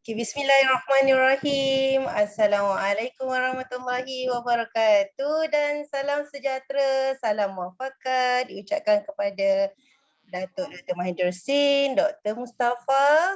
Okay, bismillahirrahmanirrahim. Assalamualaikum warahmatullahi wabarakatuh dan salam sejahtera, salam muafakat diucapkan kepada Datuk Dr. Mahendra Singh, Dr. Mustafa,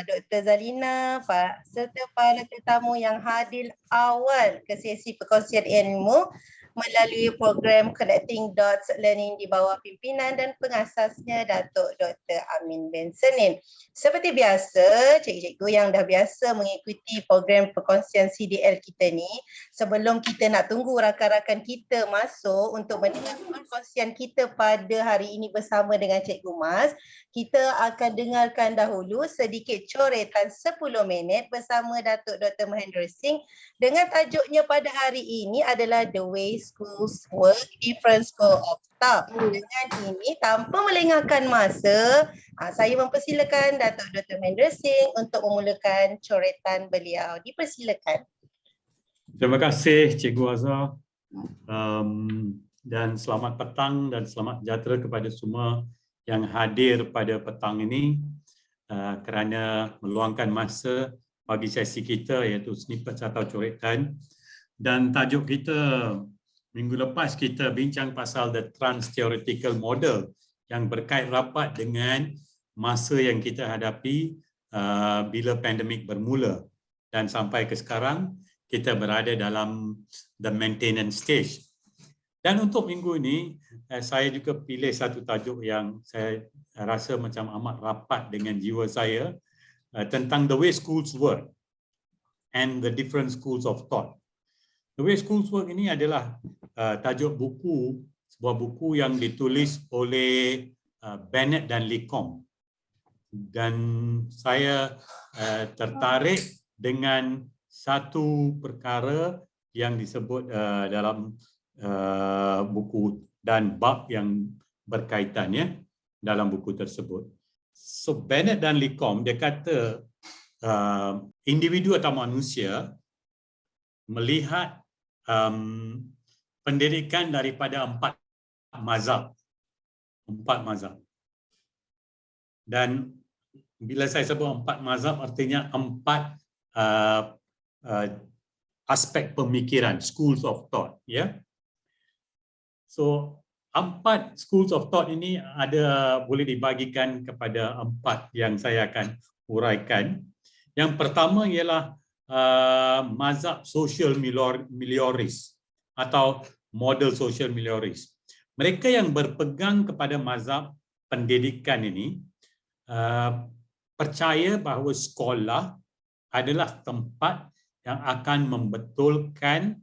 Dr. Zalina, Pak serta para tetamu yang hadir awal ke sesi perkongsian ilmu melalui program Connecting Dots Learning di bawah pimpinan dan pengasasnya Datuk Dr. Amin bin Senin. Seperti biasa, cikgu-cikgu yang dah biasa mengikuti program perkongsian CDL kita ni, sebelum kita nak tunggu rakan-rakan kita masuk untuk mendengar perkongsian kita pada hari ini bersama dengan Cikgu Mas, kita akan dengarkan dahulu sedikit coretan 10 minit bersama Datuk Dr. Mahendra Singh dengan tajuknya pada hari ini adalah The Way Schools Work, Different School of Thought. Dengan ini, tanpa melengahkan masa, saya mempersilakan Datuk Dr. Mahendra Singh untuk memulakan coretan beliau. Dipersilakan. Terima kasih Cikgu Azhar. Dan selamat petang dan selamat sejahtera kepada semua yang hadir pada petang ini kerana meluangkan masa bagi sesi kita iaitu snippet atau coretan. Dan tajuk kita minggu lepas kita bincang pasal the trans-theoretical model yang berkait rapat dengan masa yang kita hadapi bila pandemik bermula dan sampai ke sekarang kita berada dalam the maintenance stage. Dan untuk minggu ini saya juga pilih satu tajuk yang saya rasa macam amat rapat dengan jiwa saya tentang the way schools work and the different schools of thought. The Way Schools Work ini adalah tajuk buku, sebuah buku yang ditulis oleh Bennett dan LeCombe. Dan saya tertarik dengan satu perkara yang disebut dalam buku dan bab yang berkaitannya dalam buku tersebut. So Bennett dan LeCombe dia kata individu atau manusia melihat pendidikan daripada empat mazhab. Dan bila saya sebut empat mazhab artinya empat aspek pemikiran, schools of thought, ya. So empat schools of thought ini boleh dibagikan kepada empat yang saya akan uraikan. Yang pertama ialah mazhab social melioris atau model social melioris. Mereka yang berpegang kepada mazhab pendidikan ini percaya bahawa sekolah adalah tempat yang akan membetulkan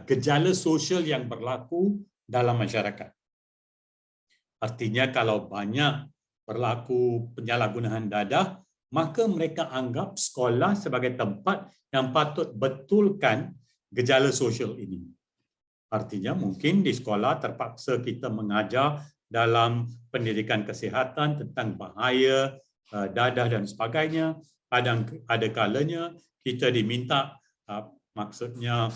gejala sosial yang berlaku dalam masyarakat. Artinya kalau banyak berlaku penyalahgunaan dadah, maka mereka anggap sekolah sebagai tempat yang patut betulkan gejala sosial ini. Artinya mungkin di sekolah terpaksa kita mengajar dalam pendidikan kesihatan tentang bahaya dadah dan sebagainya. Ada kalanya kita diminta, maksudnya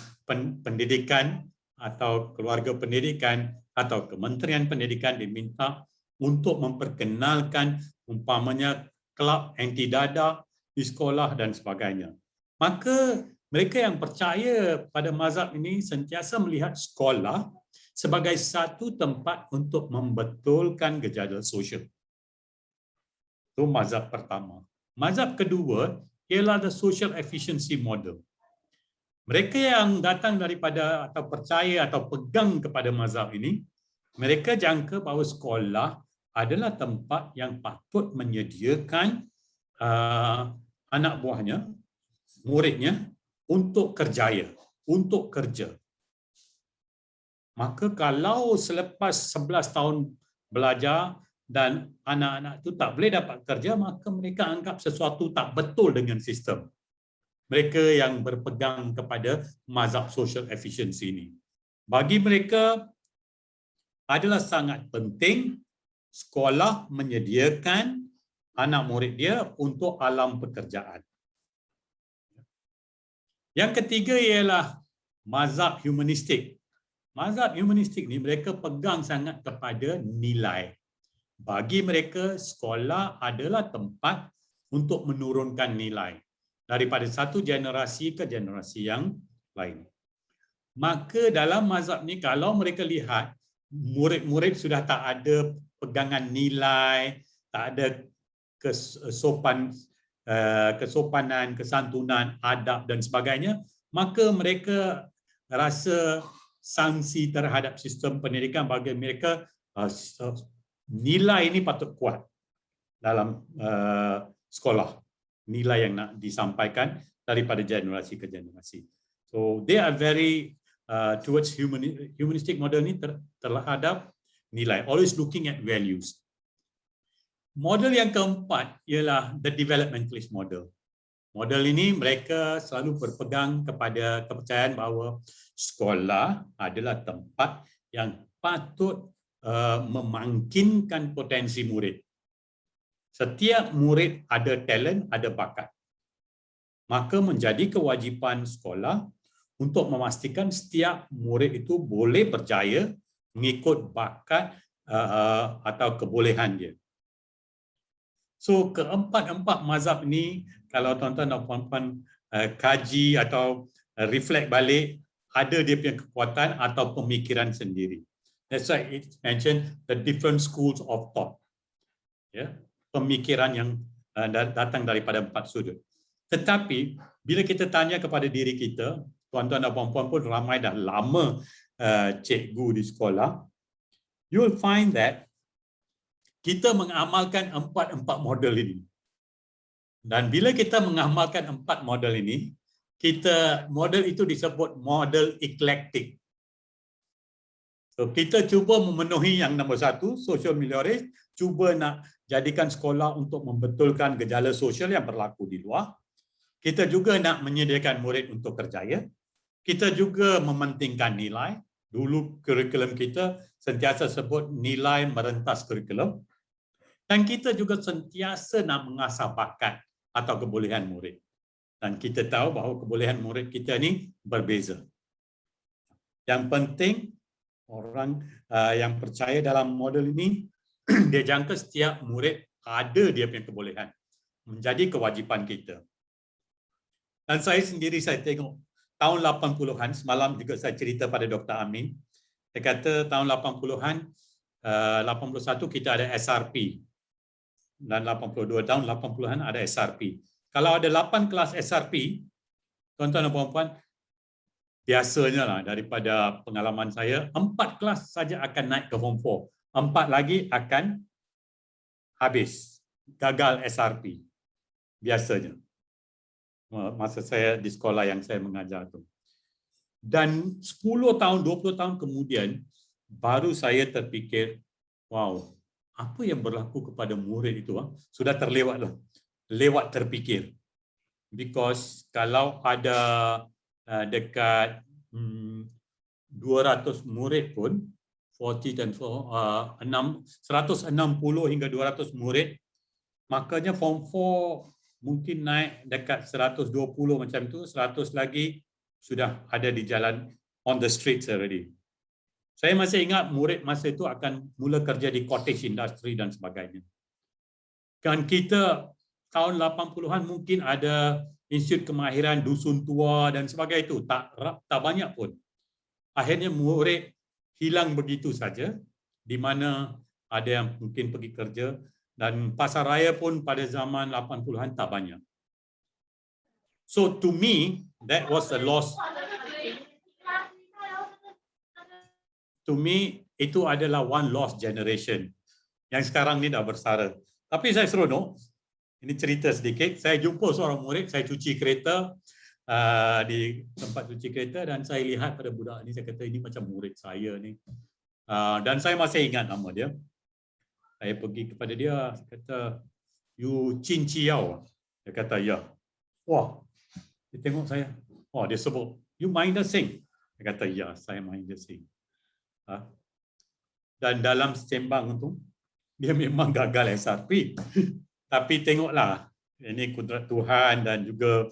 pendidikan atau keluarga pendidikan atau Kementerian Pendidikan diminta untuk memperkenalkan umpamanya kelab anti dadah di sekolah dan sebagainya. Maka mereka yang percaya pada mazhab ini sentiasa melihat sekolah sebagai satu tempat untuk membetulkan gejala sosial. Itu mazhab pertama. Mazhab kedua ialah the social efficiency model. Mereka yang datang daripada atau percaya atau pegang kepada mazhab ini, mereka jangka bahawa sekolah adalah tempat yang patut menyediakan anak buahnya, muridnya untuk kerjaya, untuk kerja. Maka kalau selepas 11 tahun belajar dan anak-anak itu tak boleh dapat kerja, maka mereka anggap sesuatu tak betul dengan sistem. Mereka yang berpegang kepada mazhab social efficiency ini. Bagi mereka adalah sangat penting sekolah menyediakan anak murid dia untuk alam pekerjaan. Yang ketiga ialah mazhab humanistik. Mazhab humanistik ni mereka pegang sangat kepada nilai. Bagi mereka sekolah adalah tempat untuk menurunkan nilai. daripada satu generasi ke generasi yang lain. Maka dalam mazhab ni kalau mereka lihat murid-murid sudah tak ada pegangan nilai, tak ada kesopanan, kesantunan, adab dan sebagainya, maka mereka rasa sanksi terhadap sistem pendidikan bagi mereka nilai ini patut kuat dalam sekolah, nilai yang nak disampaikan daripada generasi ke generasi. So they are very towards humanistic model ni terhadap nilai, always looking at values. Model yang keempat ialah the developmentalist model. Model ini mereka selalu berpegang kepada kepercayaan bahawa sekolah adalah tempat yang patut memangkinkan potensi murid. Setiap murid ada talent, ada bakat. Maka menjadi kewajipan sekolah untuk memastikan setiap murid itu boleh berjaya mengikut bakat atau kebolehan dia. So keempat-empat mazhab ni kalau tuan-tuan dan puan-puan kaji atau reflect balik, ada dia punya kekuatan atau pemikiran sendiri. That's why it mentioned the different schools of thought. Ya, pemikiran yang datang daripada empat sudut. Tetapi bila kita tanya kepada diri kita, tuan-tuan dan puan-puan pun ramai dah lama cikgu di sekolah, you will find that kita mengamalkan empat model ini. Dan bila kita mengamalkan empat model ini, model itu disebut model eklektik. So kita cuba memenuhi yang nombor satu, social melioris, cuba nak jadikan sekolah untuk membetulkan gejala sosial yang berlaku di luar. Kita juga nak menyediakan murid untuk kerjaya. Kita juga mementingkan nilai. Dulu kurikulum kita sentiasa sebut nilai merentas kurikulum. Dan kita juga sentiasa nak mengasah bakat atau kebolehan murid. Dan kita tahu bahawa kebolehan murid kita ni berbeza. Yang penting, orang yang percaya dalam model ini, dia jangka setiap murid ada dia punya kebolehan. Menjadi kewajipan kita. Dan saya sendiri, saya tengok tahun 80-an, semalam juga saya cerita pada Dr. Amin, dia kata tahun 80-an, 81 kita ada SRP. Dan 82 tahun 80-an ada SRP. Kalau ada 8 kelas SRP, tuan-tuan dan puan-puan, biasanya lah daripada pengalaman saya, 4 kelas saja akan naik ke Form 4. 4 lagi akan habis, gagal SRP. Biasanya. Masa saya di sekolah yang saya mengajar tu. Dan 10 tahun, 20 tahun kemudian, baru saya terfikir, wow, apa yang berlaku kepada murid itu sudah terlewatlah, lewat terfikir. Because kalau ada dekat 200 murid pun, 40 dan 160 hingga 200 murid, makanya Form 4 mungkin naik dekat 120 macam tu, 100 lagi sudah ada di jalan, on the streets already. Saya masih ingat murid masa itu akan mula kerja di cottage industry dan sebagainya. Kan kita tahun 80-an mungkin ada institut kemahiran dusun tua dan sebagainya itu, tak banyak pun. Akhirnya murid hilang begitu saja, di mana ada yang mungkin pergi kerja, dan pasar raya pun pada zaman 80-an tak banyak. So to me, that was a loss. To me, itu adalah one lost generation yang sekarang ni dah bersara. Tapi saya seronok, ini cerita sedikit, saya jumpa seorang murid, saya cuci kereta di tempat cuci kereta dan saya lihat pada budak ni, saya kata ini macam murid saya ni. Dan saya masih ingat nama dia. Saya pergi kepada dia, saya kata, you Chin Chiao? Dia kata, ya. Wah, dia tengok saya. Wah, dia sebut, you Mahinder Singh? Dia kata, ya, saya Mahinder Singh. Dan dalam sembang itu, dia memang gagal SRP. Tapi tengoklah, ini kudrat Tuhan dan juga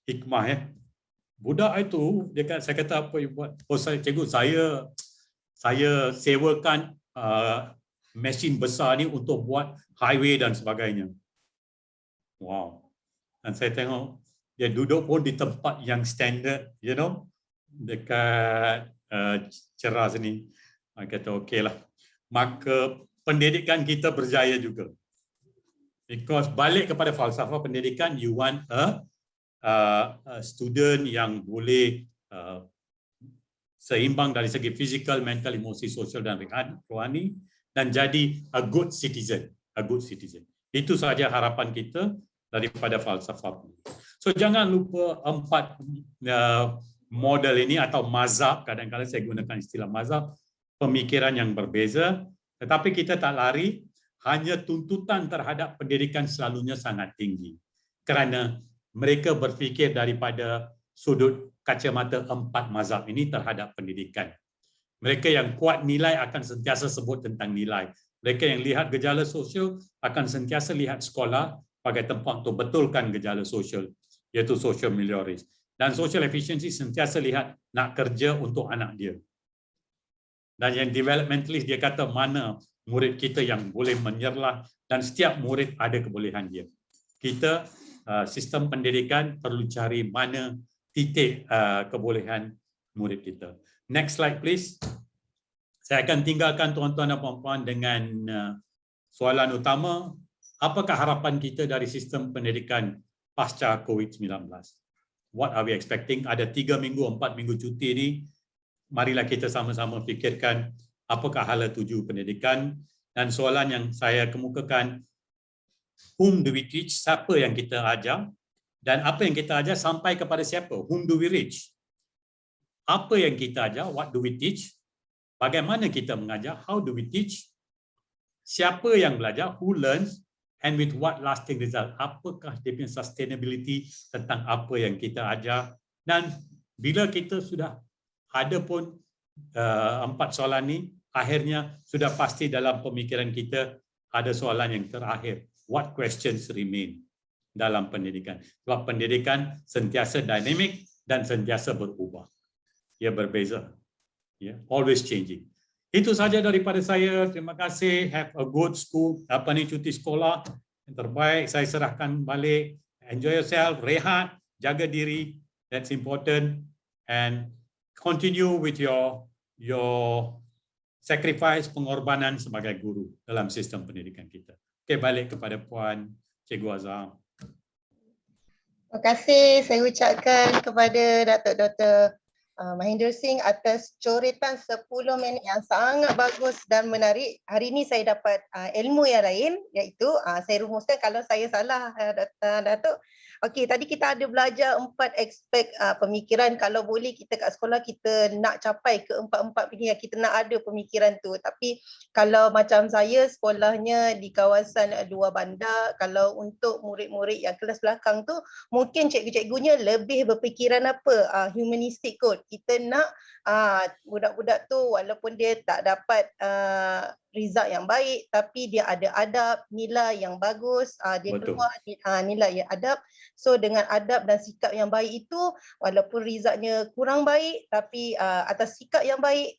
hikmah ya. Budak itu, saya kata apa you buat? Oh cikgu, saya sewakan mesin besar ni untuk buat highway dan sebagainya. Wow. Dan saya tengok dia duduk pun di tempat yang standard, dekat cerah sini. Saya kata okeylah. Maka pendidikan kita berjaya juga. Because balik kepada falsafah pendidikan, you want a student yang boleh seimbang dari segi fizikal, mental, emosi, sosial dan rohani, dan jadi a good citizen. Itu sahaja harapan kita daripada falsafah. So jangan lupa 4 model ini atau mazhab, kadang-kadang saya gunakan istilah mazhab, pemikiran yang berbeza, tetapi kita tak lari, hanya tuntutan terhadap pendidikan selalunya sangat tinggi. Kerana mereka berfikir daripada sudut kacamata 4 mazhab ini terhadap pendidikan. Mereka yang kuat nilai akan sentiasa sebut tentang nilai. Mereka yang lihat gejala sosial akan sentiasa lihat sekolah sebagai tempat untuk betulkan gejala sosial, iaitu social melioris. Dan social efficiency sentiasa lihat nak kerja untuk anak dia. Dan yang developmentalist dia kata mana murid kita yang boleh menyerlah dan setiap murid ada kebolehan dia. Kita sistem pendidikan perlu cari mana titik kebolehan murid kita. Next slide please. Saya akan tinggalkan tuan-tuan dan puan-puan dengan soalan utama. Apakah harapan kita dari sistem pendidikan pasca COVID-19? What are we expecting? Ada 3 minggu, 4 minggu cuti ini. Marilah kita sama-sama fikirkan apakah hala tuju pendidikan. Dan soalan yang saya kemukakan, whom do we teach? Siapa yang kita ajar? Dan apa yang kita ajar sampai kepada siapa? Whom do we reach? Apa yang kita ajar? What do we teach? Bagaimana kita mengajar? How do we teach? Siapa yang belajar? Who learns? And with what lasting result? Apakah dia punya sustainability tentang apa yang kita ajar? Dan bila kita sudah ada pun 4 soalan ni, akhirnya sudah pasti dalam pemikiran kita ada soalan yang terakhir. What questions remain dalam pendidikan? Sebab pendidikan sentiasa dinamik dan sentiasa berubah. Ia berbeza. Always changing. Itu saja daripada saya. Terima kasih. Have a good school. Cuti sekolah yang terbaik. Saya serahkan balik. Enjoy yourself. Rehat. Jaga diri. That's important. And continue with your sacrifice, pengorbanan sebagai guru dalam sistem pendidikan kita. Okey, balik kepada Puan Cikgu Azhar. Terima kasih saya ucapkan kepada Datuk Dr. Mahinder Singh atas coretan 10 minit yang sangat bagus dan menarik. Hari ini saya dapat ilmu yang lain, iaitu saya rumuskan kalau saya salah, Datuk. Okey, tadi kita ada belajar 4 aspek pemikiran. Kalau boleh kita kat sekolah kita nak capai ke 4 ini, kita nak ada pemikiran tu. Tapi kalau macam saya sekolahnya di kawasan Dua Bandar, kalau untuk murid-murid yang kelas belakang tu mungkin cikgu-cikgunya lebih berfikiran humanistik kot. Kita nak budak-budak tu walaupun dia tak dapat result yang baik tapi dia ada adab, nilai yang bagus, dia keluar nilai yang adab. So dengan adab dan sikap yang baik itu walaupun resultnya kurang baik tapi atas sikap yang baik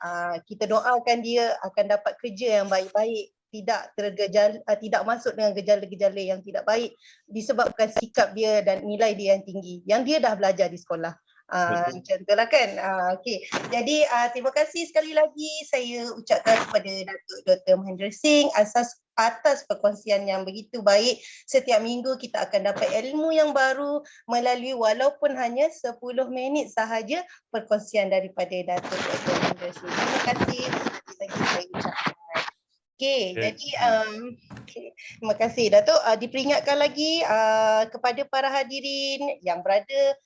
kita doakan dia akan dapat kerja yang baik-baik, tidak masuk dengan gejala-gejala yang tidak baik disebabkan sikap dia dan nilai dia yang tinggi yang dia dah belajar di sekolah. Macam itulah kan. Okey. Jadi terima kasih sekali lagi saya ucapkan kepada Datuk Dr. Mahinder Singh atas perkongsian yang begitu baik. Setiap minggu kita akan dapat ilmu yang baru melalui walaupun hanya 10 minit sahaja perkongsian daripada Datuk Dr. Mahinder Singh. Terima kasih lagi saya ucapkan. Okey, jadi terima kasih Datuk. Diperingatkan lagi kepada para hadirin yang berada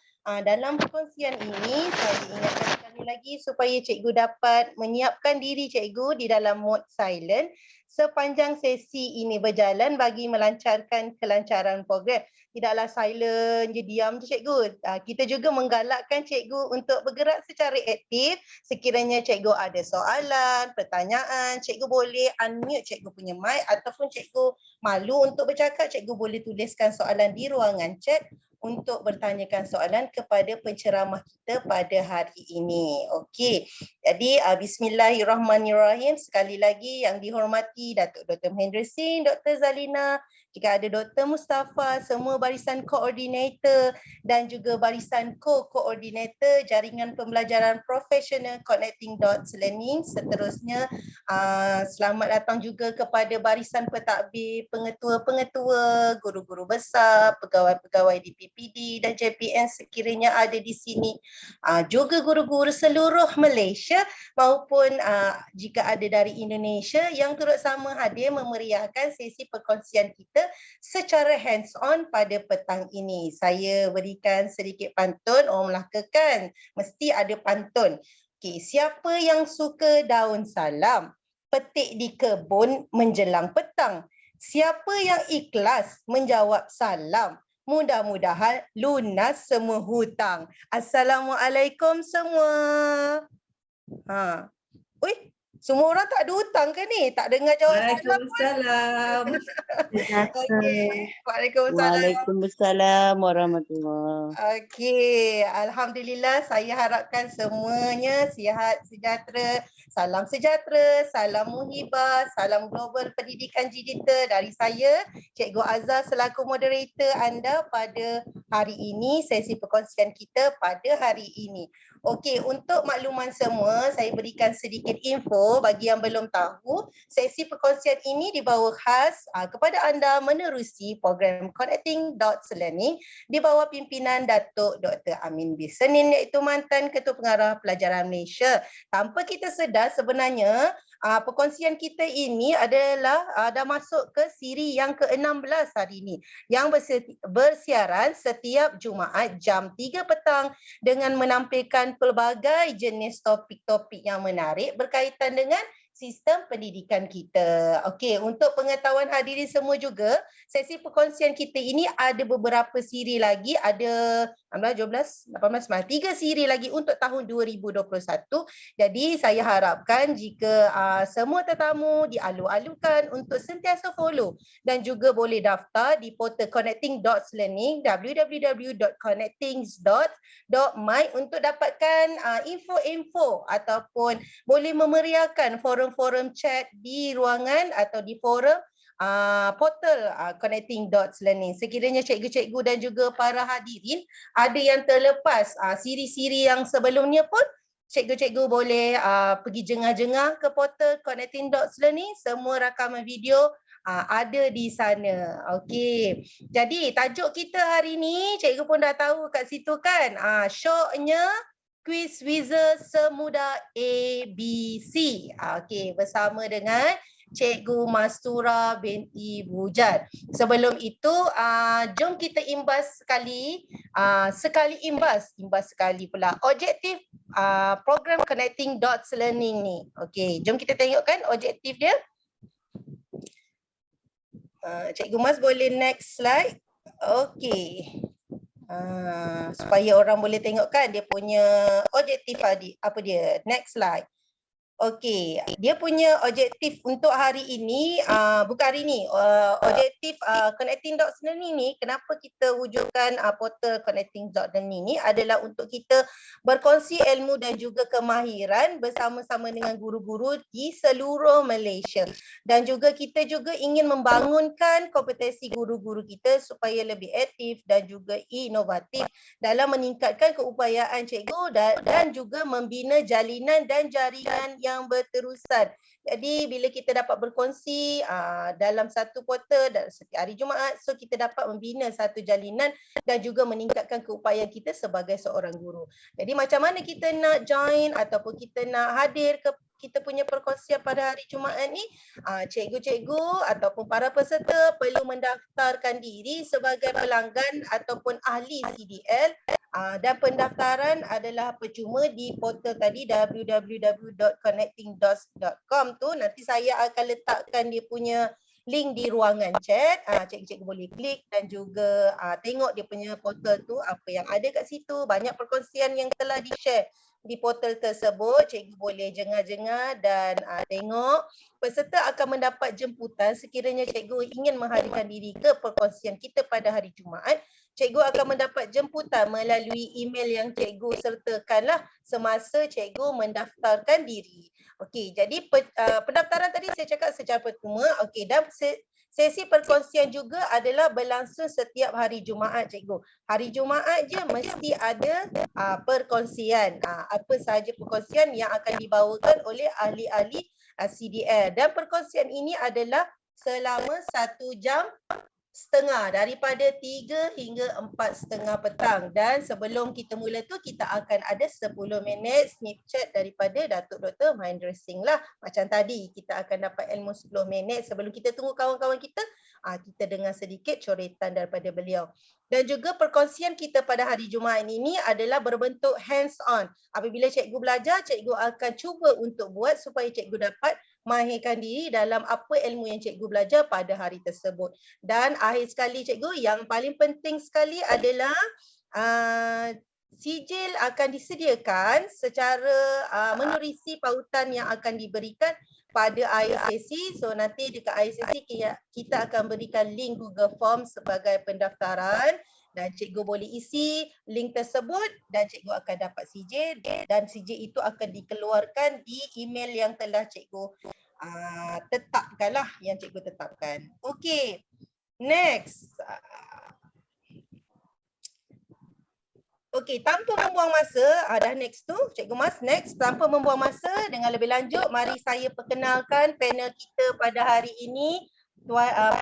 dalam perkongsian ini, saya ingatkan sekali lagi supaya cikgu dapat menyiapkan diri cikgu di dalam mode silent sepanjang sesi ini berjalan bagi melancarkan kelancaran program. Tidaklah silent je, diam je cikgu. Kita juga menggalakkan cikgu untuk bergerak secara aktif. Sekiranya cikgu ada soalan, pertanyaan, cikgu boleh unmute cikgu punya mic ataupun cikgu malu untuk bercakap, cikgu boleh tuliskan soalan di ruangan chat untuk bertanyakan soalan kepada penceramah kita pada hari ini. Okey. Jadi bismillahirrahmanirrahim. Sekali lagi yang dihormati Datuk Dr. Mahendra Singh, Dr. Zalina, jika ada Dr. Mustafa, semua barisan koordinator dan juga barisan co-koordinator jaringan pembelajaran profesional Connecting Dots Learning. Seterusnya selamat datang juga kepada barisan pentadbir, pengetua-pengetua, guru-guru besar, pegawai-pegawai di PPD dan JPN sekiranya ada di sini. Juga guru-guru seluruh Malaysia maupun jika ada dari Indonesia yang turut sama hadir memeriahkan sesi perkongsian kita secara hands-on pada petang ini. Saya berikan sedikit pantun, orang Melaka kan mesti ada pantun. Okey, siapa yang suka daun salam? Petik di kebun menjelang petang. Siapa yang ikhlas menjawab salam? Mudah-mudahan lunas semua hutang. Assalamualaikum semua. Ui, semua orang tak ada hutang ke ni? Tak dengar jawab salam. Waalaikumsalam. Okey. Waalaikumsalam. Waalaikumsalam warahmatullahi. Okey, alhamdulillah saya harapkan semuanya sihat sejahtera. Salam sejahtera, salam muhibah, salam global pendidikan digital dari saya, Cikgu Azhar selaku moderator anda pada hari ini, sesi perkongsian kita pada hari ini. Okey, untuk makluman semua, saya berikan sedikit info bagi yang belum tahu. Sesi perkongsian ini dibawa khas kepada anda menerusi program Connecting Dots Learning di bawah pimpinan Datuk Dr. Amin B. Senin iaitu mantan Ketua Pengarah Pelajaran Malaysia. Tanpa kita sedar sebenarnya perkongsian kita ini adalah dah masuk ke siri yang ke-16 hari ini yang bersiaran setiap Jumaat jam 3 petang dengan menampilkan pelbagai jenis topik-topik yang menarik berkaitan dengan sistem pendidikan kita. Okey, untuk pengetahuan hadirin semua juga, sesi perkongsian kita ini ada beberapa siri lagi, ada 16, 17, 18, 3 siri lagi untuk tahun 2021. Jadi saya harapkan jika semua tetamu dialu-alukan untuk sentiasa follow dan juga boleh daftar di portal Connecting Dots Learning www.connectingsdots.my untuk dapatkan info-info ataupun boleh memeriahkan forum-forum chat di ruangan atau di forum portal Connecting Dots Learning. Sekiranya cikgu-cikgu dan juga para hadirin ada yang terlepas siri-siri yang sebelumnya pun, cikgu-cikgu boleh pergi jengah-jengah ke portal Connecting Dots Learning. Semua rakaman video ada di sana. Okey. Jadi tajuk kita hari ni cikgu pun dah tahu kat situ kan. Syoknya Quiz Wizard Semudah ABC. Okey, bersama dengan Cikgu Mastura binti Bujan. Sebelum itu, jom kita imbas sekali imbas sekali pula objektif program Connecting Dots Learning ni. Okey, jom kita tengokkan objektif dia. Cikgu Mas boleh next slide. Okey. Supaya orang boleh tengokkan dia punya objektif apa dia. Next slide. Okey, dia punya objektif untuk hari ini, bukan hari ini, objektif Connecting Dots Learning ni, kenapa kita wujudkan portal Connecting Dots Learning ni adalah untuk kita berkongsi ilmu dan juga kemahiran bersama-sama dengan guru-guru di seluruh Malaysia. Dan juga kita juga ingin membangunkan kompetensi guru-guru kita supaya lebih aktif dan juga inovatif dalam meningkatkan keupayaan cikgu dan juga membina jalinan dan jaringan yang berterusan. Jadi bila kita dapat berkongsi dalam satu portal setiap hari Jumaat, so kita dapat membina satu jalinan dan juga meningkatkan keupayaan kita sebagai seorang guru. Jadi macam mana kita nak join ataupun kita nak hadir ke kita punya perkongsian pada hari Jumaat ni, cikgu-cikgu ataupun para peserta perlu mendaftarkan diri sebagai pelanggan ataupun ahli CDL. Dan pendaftaran adalah percuma di portal tadi www.connectingdots.com tu. Nanti saya akan letakkan dia punya link di ruangan chat. Cikgu-cikgu boleh klik dan juga tengok dia punya portal tu apa yang ada kat situ. Banyak perkongsian yang telah di-share di portal tersebut. Cikgu boleh jengah-jengah dan tengok. Peserta akan mendapat jemputan sekiranya cikgu ingin menghadirkan diri ke perkongsian kita pada hari Jumaat cikgu akan mendapat jemputan melalui email yang cikgu sertakanlah semasa cikgu mendaftarkan diri. Okey, jadi pendaftaran tadi saya cakap secara percuma. Okey, dan sesi perkongsian juga adalah berlangsung setiap hari Jumaat, cikgu. Hari Jumaat je mesti ada perkongsian. Apa sahaja perkongsian yang akan dibawakan oleh ahli-ahli CDL. Dan perkongsian ini adalah selama 1 jam setengah, daripada 3 hingga 4:30 petang. Dan sebelum kita mula tu kita akan ada 10 minit snip chat daripada Datuk Dr. Mahendra Singh lah. Macam tadi kita akan dapat ilmu 10 minit sebelum kita tunggu kawan-kawan kita, kita dengar sedikit coretan daripada beliau. Dan juga perkongsian kita pada hari Jumaat ini adalah berbentuk hands on. Apabila cikgu belajar, cikgu akan cuba untuk buat supaya cikgu dapat mahirkan diri dalam apa ilmu yang cikgu belajar pada hari tersebut. Dan akhir sekali cikgu, yang paling penting sekali adalah sijil akan disediakan secara menerusi pautan yang akan diberikan pada akhir sesi. So nanti dekat akhir sesi kita akan berikan link Google Form sebagai pendaftaran dan cikgu boleh isi link tersebut dan cikgu akan dapat sijil dan sijil itu akan dikeluarkan di email yang telah cikgu tetapkanlah, yang cikgu tetapkan. Okey, next. Okey, tanpa membuang masa, dah next tu Cikgu Mas, next. Tanpa membuang masa, dengan lebih lanjut, mari saya perkenalkan panel kita pada hari ini.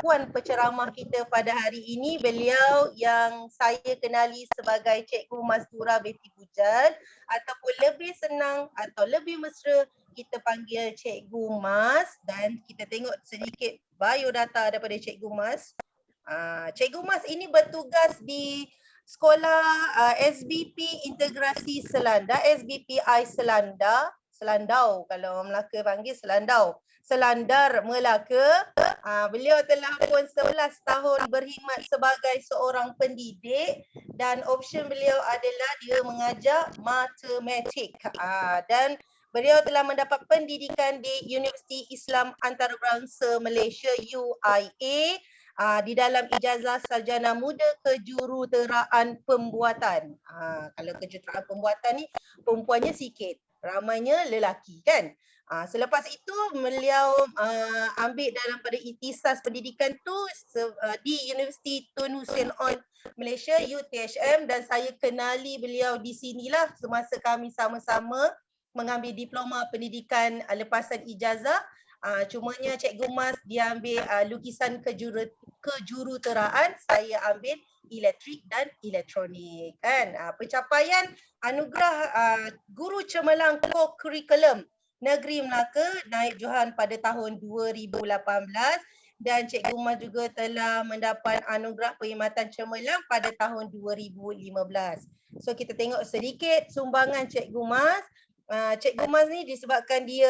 Puan penceramah kita pada hari ini, beliau yang saya kenali sebagai Cikgu Mastura binti Bujal, ataupun lebih senang atau lebih mesra kita panggil Cikgu Mas. Dan kita tengok sedikit biodata daripada Cikgu Mas. Cikgu Mas ini bertugas di Sekolah SBP Integrasi Selanda, SBPI Selanda, Selandau kalau orang Melaka panggil Selandau. Selandar Melaka. Beliau telah pun 11 tahun berkhidmat sebagai seorang pendidik dan option beliau adalah dia mengajar matematik. Dan beliau telah mendapat pendidikan di Universiti Islam Antarabangsa Malaysia UIA di dalam ijazah sarjana muda kejuruteraan pembuatan. Kalau kejuruteraan pembuatan ni perempuannya sikit, ramainya lelaki kan. Selepas itu beliau ambil dalam pada ikhtisas pendidikan tu di Universiti Tun Hussein On Malaysia UTHM, dan saya kenali beliau di sinilah semasa kami sama-sama mengambil diploma pendidikan lepasan ijazah. Cumanya Cikgu Mas dia ambil lukisan kejuruteraan, saya ambil elektrik dan elektronik kan. Pencapaian anugerah Guru Cemerlang Co-Curriculum Negeri Melaka naib Johan pada tahun 2018, dan Cikgu Mas juga telah mendapat anugerah perkhidmatan cemerlang pada tahun 2015. So kita tengok sedikit sumbangan Cikgu Mas. Cikgu Mas ni disebabkan dia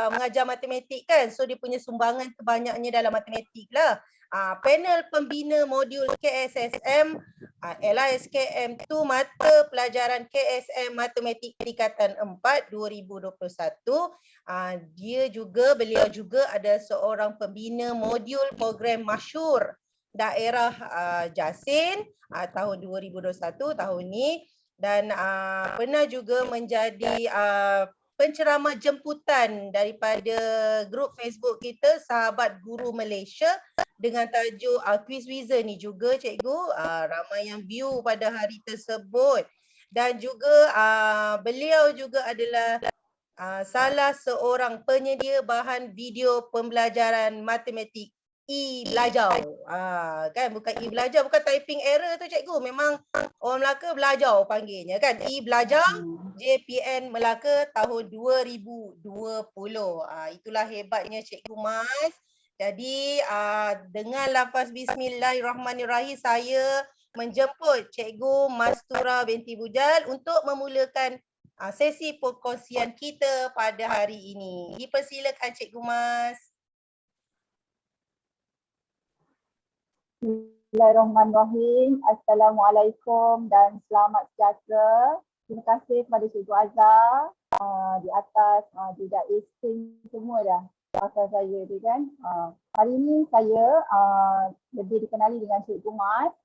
mengajar matematik kan, so dia punya sumbangan kebanyakannya dalam matematik lah. Panel pembina modul KSSM LISKM tu mata pelajaran KSM Matematik Tingkatan 4 2021. Beliau juga ada seorang pembina modul program masyhur daerah Jasin tahun 2021 tahun ni, dan pernah juga menjadi penceramah jemputan daripada grup Facebook kita Sahabat Guru Malaysia dengan tajuk Quiz Wizard ni juga cikgu, ramai yang view pada hari tersebut. Dan juga beliau juga adalah salah seorang penyedia bahan video pembelajaran matematik e-belajar. Kan bukan e-belajar, bukan typing error tu cikgu, memang orang Melaka belajar panggilnya kan, e-belajar. JPN Melaka tahun 2020. Itulah hebatnya Cikgu Mas. Jadi dengan lafaz bismillahirrahmanirrahim saya menjemput Cikgu Mastura binti Bujal untuk memulakan sesi perkongsian kita pada hari ini. Dipersilakan Cikgu Mas. Bismillahirrahmanirrahim. Assalamualaikum dan selamat sejahtera. Terima kasih kepada Cikgu Azhar di atas tidak isting semua dah pasal saya tu kan. Hari ini saya lebih dikenali dengan Cikgu Mas.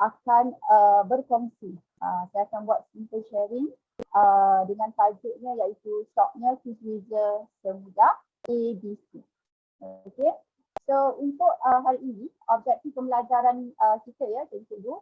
akan berkongsi. Saya akan buat simple sharing dengan tajuknya iaitu shortnya Quizizzer semudah ABC. Okay. So untuk hari ini objektif pembelajaran kita ya cikgu,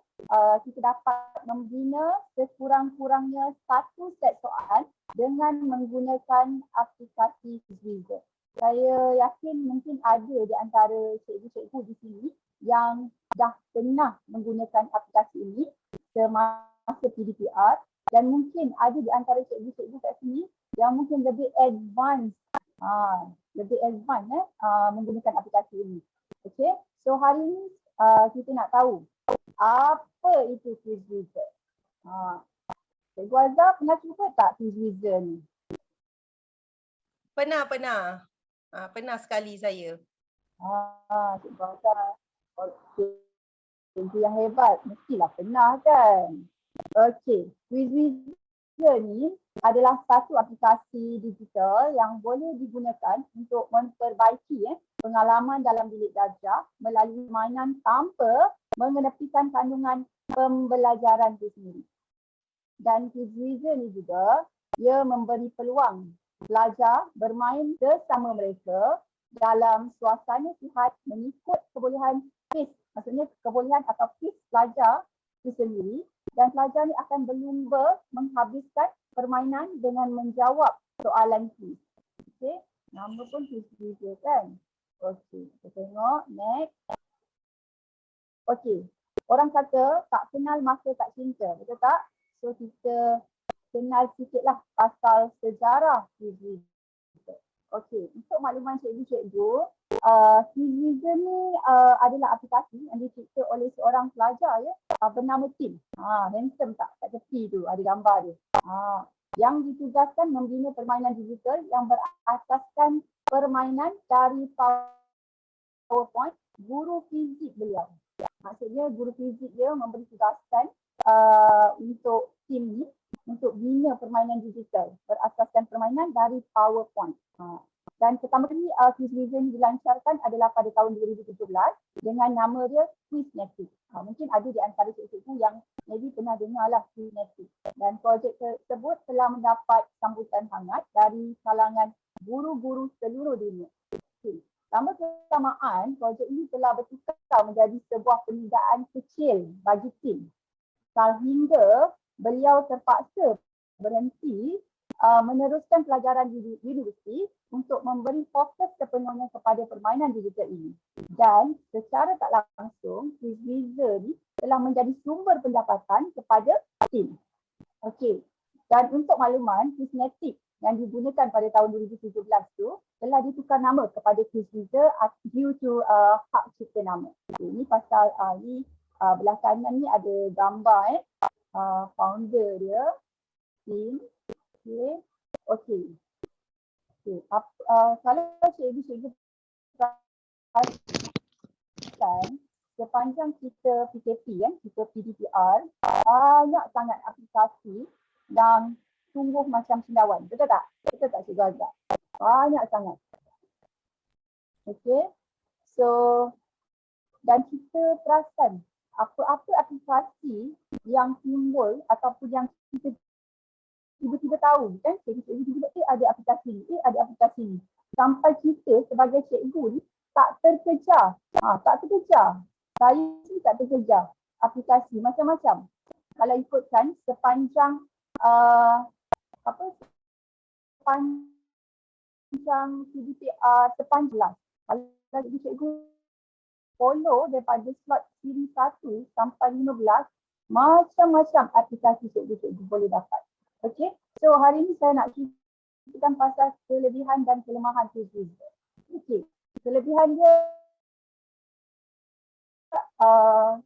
kita dapat membina sekurang-kurangnya satu set soalan dengan menggunakan aplikasi Quizizzer. Saya yakin mungkin ada di antara cikgu-cikgu di sini yang dah pernah menggunakan aplikasi ini semasa PDPR dan mungkin ada di antara cikgu-cikgu kat sini yang mungkin lebih advance menggunakan aplikasi ini. Okay, so hari ini kita nak tahu apa itu Quizizzer. Cikgu Azhar pernah cuba tak Quizizzer ni? Pernah. Pernah sekali saya. Cikgu Azhar. Okay. Cikgu yang hebat, mestilah pernah kan? Okey, Quizizzer ni adalah satu aplikasi digital yang boleh digunakan untuk memperbaiki pengalaman dalam bilik darjah melalui mainan tanpa mengenepikan kandungan pembelajaran itu sendiri. Dan Quizizzer ni juga, ia memberi peluang pelajar bermain bersama mereka dalam suasana sihat mengikut kebolehan pace, maksudnya kebolehan atau pace pelajar itu sendiri, dan pelajar ni akan berlumba menghabiskan permainan dengan menjawab soalan quiz. Okey, nama pun Quizizzer kan? Okey, kita tengok next. Okey, orang kata tak kenal maka tak cinta, betul tak? So kita kenal sikitlah pasal sejarah Quizizzer. Okey, untuk makluman cikgu-cikgu, Quizizzer ni adalah aplikasi yang dicipta oleh seorang pelajar ya, bernama Tim. Handsome tak? Kat tepi tu ada gambar dia. Yang ditugaskan membina permainan digital yang berasaskan permainan dari PowerPoint guru fizik beliau. Maksudnya guru fizik dia memberi tugasan untuk tim ni untuk bina permainan digital berasaskan permainan dari PowerPoint. Dan pertama kali Quizizzer dilancarkan adalah pada tahun 2017 dengan nama dia Quizmatic. Mungkin ada di antara cikgu yang maybe pernah dengar lah Quizmatic. Dan projek tersebut telah mendapat sambutan hangat dari kalangan guru-guru seluruh dunia. Okay. Lama kelamaan, projek ini telah bertukar menjadi sebuah penidaan kecil bagi tim. Sehingga beliau terpaksa berhenti meneruskan pelajaran di universiti untuk memberi fokus sepenuhnya kepada permainan digital ini. Dan secara tak langsung, Quizizzer ni telah menjadi sumber pendapatan kepada tim. Okey. Dan untuk makluman, Quizmatic yang digunakan pada tahun 2017 tu telah ditukar nama kepada Quizizzer due to hak cipta nama. Okay, ini pasal ni belah kanan ni ada gambar founder dia, tim. Okey. Kalau cikgu-cikgu perhatikan sepanjang kita PKP kita PDPR, banyak sangat aplikasi yang tumbuh macam cendawan. Betul tak? Betul tak Cikgu Azhar? Banyak sangat. Okey. So, dan kita perasan apa-apa aplikasi yang timbul ataupun yang kita tiba-tiba tahu kan, cikgu-cikgu ada aplikasi ni, ada aplikasi ni. Sampai kita sebagai cikgu ni tak terkejar. Tak terkejar. Saya ni tak terkejar aplikasi macam-macam. Kalau ikutkan sepanjang sepanjang PDPR sepanjang. Kalau cikgu follow daripada slot siri 1 sampai 15, macam-macam aplikasi cikgu-cikgu boleh dapat. Okey, so hari ni saya nak ceritakan pasal kelebihan dan kelemahan Quizizzer. Okey, kelebihan dia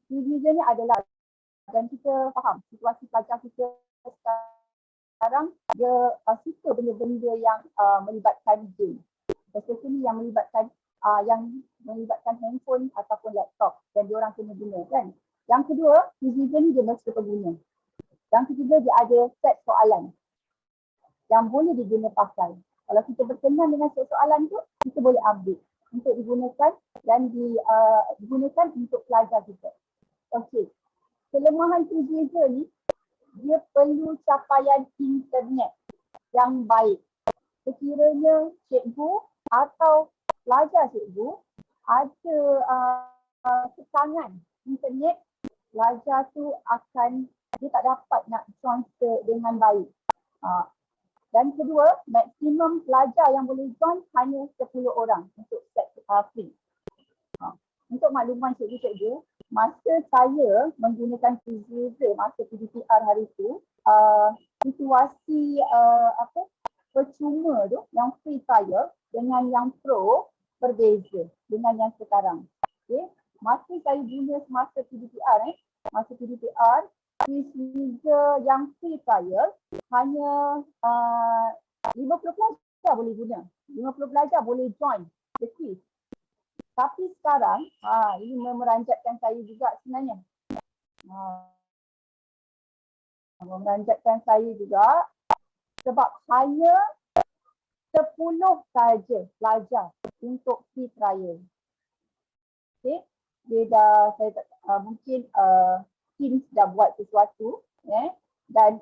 Quizizzer ni adalah, dan kita faham situasi pelajar kita sekarang, dia suka benda-benda yang melibatkan game, especially yang melibatkan handphone ataupun laptop dan diorang kena guna kan. Yang kedua, Quizizzer ni dia mesti pengguna. Yang ketiga, dia ada set soalan yang boleh diguna pakai. Kalau kita berkenan dengan set soalan tu, kita boleh update untuk digunakan dan digunakan untuk pelajar kita. Okey. kelemahan TVision ni, dia perlu capaian internet yang baik. Sekiranya cikgu atau pelajar cikgu ada tekangan internet, pelajar tu dia tak dapat nak join dengan baik. Dan kedua, maksimum pelajar yang boleh join hanya 10 orang untuk set free. Untuk makluman cikgu-cikgu, masa saya menggunakan TVision masa PDPR hari itu, situasi percuma tu yang free trial dengan yang pro berbeza dengan yang sekarang. Okay. Masa saya guna semasa PDPR, masa PDPR, TVision yang free trial hanya 50 pelajar boleh guna. 50 pelajar boleh join the quiz. Tapi sekarang, ini memeranjatkan saya juga sebenarnya. Memeranjatkan saya juga sebab hanya 10 saja pelajar untuk free trial. Okay. Mungkin Teams dah buat sesuatu dan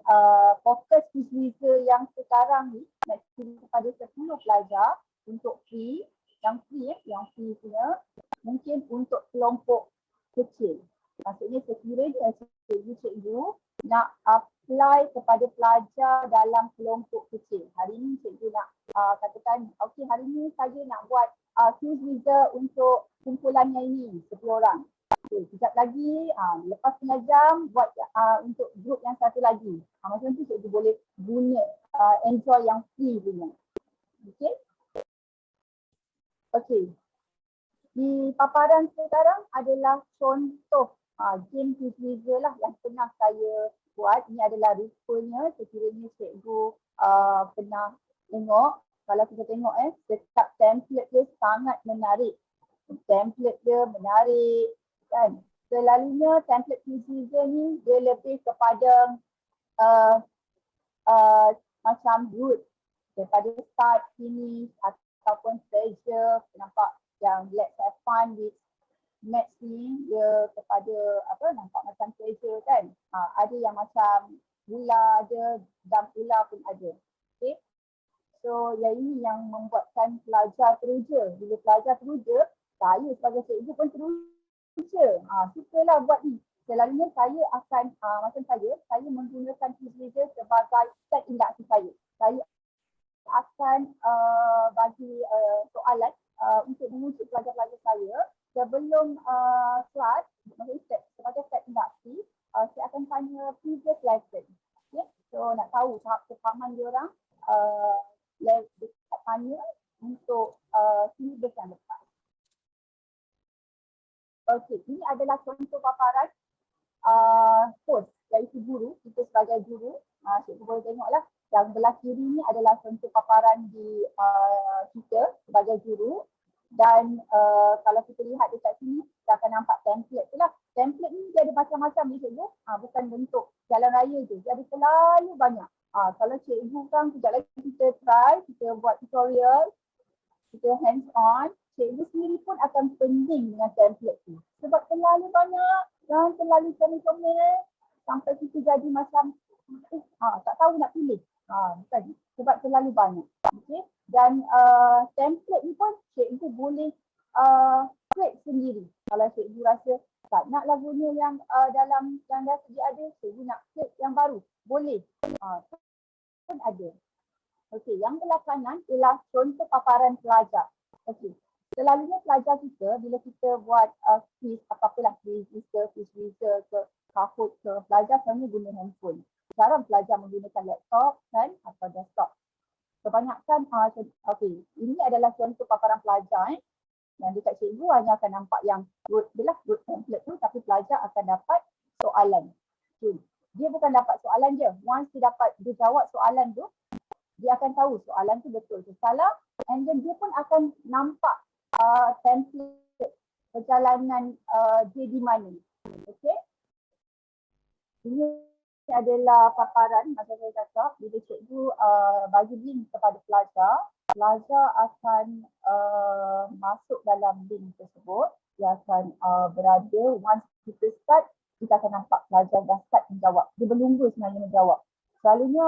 fokus TVision yang sekarang ni maksimum kepada 10 pelajar untuk free. Yang free punya mungkin untuk kelompok kecil. Maksudnya sekiranya cikgu nak apply kepada pelajar dalam kelompok kecil. Hari ni cikgu nak katakan, okey hari ni saya nak buat TVision untuk kumpulan yang ini 10 orang. Okay, sekejap lagi, lepas setengah jam buat untuk grup yang satu lagi. Macam tu cikgu boleh guna enjoy yang free punya. Okay. Okey, di paparan sekarang adalah contoh game TVision lah yang pernah saya buat. Ini adalah rupanya sekiranya cikgu pernah tengok. Kalau kita tengok setiap template dia sangat menarik. Template dia menarik kan. Selalunya template TVision ni dia lebih kepada macam root daripada start, finish ataupun treasure. Nampak yang let's have fun with maths ni dia kepada nampak macam treasure kan. Ada yang macam ular ada, jam ular pun ada. Okay. So yang ini yang membuatkan pelajar teruja. Bila pelajar teruja, saya sebagai cikgu pun teruja. Sukalah buat ni. Selalunya saya akan macam saya menggunakan TVision sebagai set induksi saya. Saya akan bagi soalan untuk menguji pelajar-pelajar saya sebelum kelas, maksudnya sebagai set induksi, saya akan tanya previous lesson. Okay? So nak tahu tahap kefahaman diorang tanya untuk syllabus yang lepas. Okey, ini adalah contoh paparan host, iaitu guru, kita sebagai guru. Cikgu boleh tengoklah. Yang belah kiri ni adalah contoh paparan di kita sebagai guru. Dan kalau kita lihat dekat sini, kita akan nampak template tu lah. Template ni dia ada macam-macam ni cikgu. Bukan bentuk jalan raya je. Dia ada terlalu banyak. Kalau cikgu kan sekejap lagi kita try, kita buat tutorial, kita hands on, cikgu sendiri pun akan pening dengan template tu. Sebab terlalu banyak dan terlalu comel-comel sampai kita jadi macam tak tahu nak pilih. Bukan, sebab terlalu banyak. Okay? Dan template ni pun cikgu boleh create sendiri. Kalau cikgu rasa tak nak lagunya yang dalam yang dah sedia ada, cikgu nak create yang baru. Boleh. Pun ada. Okey, yang belah kanan ialah contoh paparan pelajar. Okey. Selalunya pelajar kita bila kita buat quiz apa-apalah, quiz ke Kahoot ke, pelajar selalunya guna handphone. Jarang pelajar menggunakan laptop kan atau desktop. Kebanyakan okey, ini adalah contoh paparan pelajar yang dekat cikgu hanya akan nampak yang root template tu, tapi pelajar akan dapat soalan. Okay. Dia bukan dapat soalan je. Once dia jawab soalan tu, dia akan tahu soalan tu betul ke salah, and then dia pun akan nampak template perjalanan dia di mana. Okey. Ini adalah paparan macam saya cakap, bila cikgu bagi link kepada pelajar, pelajar akan masuk dalam link tersebut. Dia akan berada, once kita start, kita akan nampak pelajar dah start menjawab. Dia berlunggu sebenarnya menjawab. Selalunya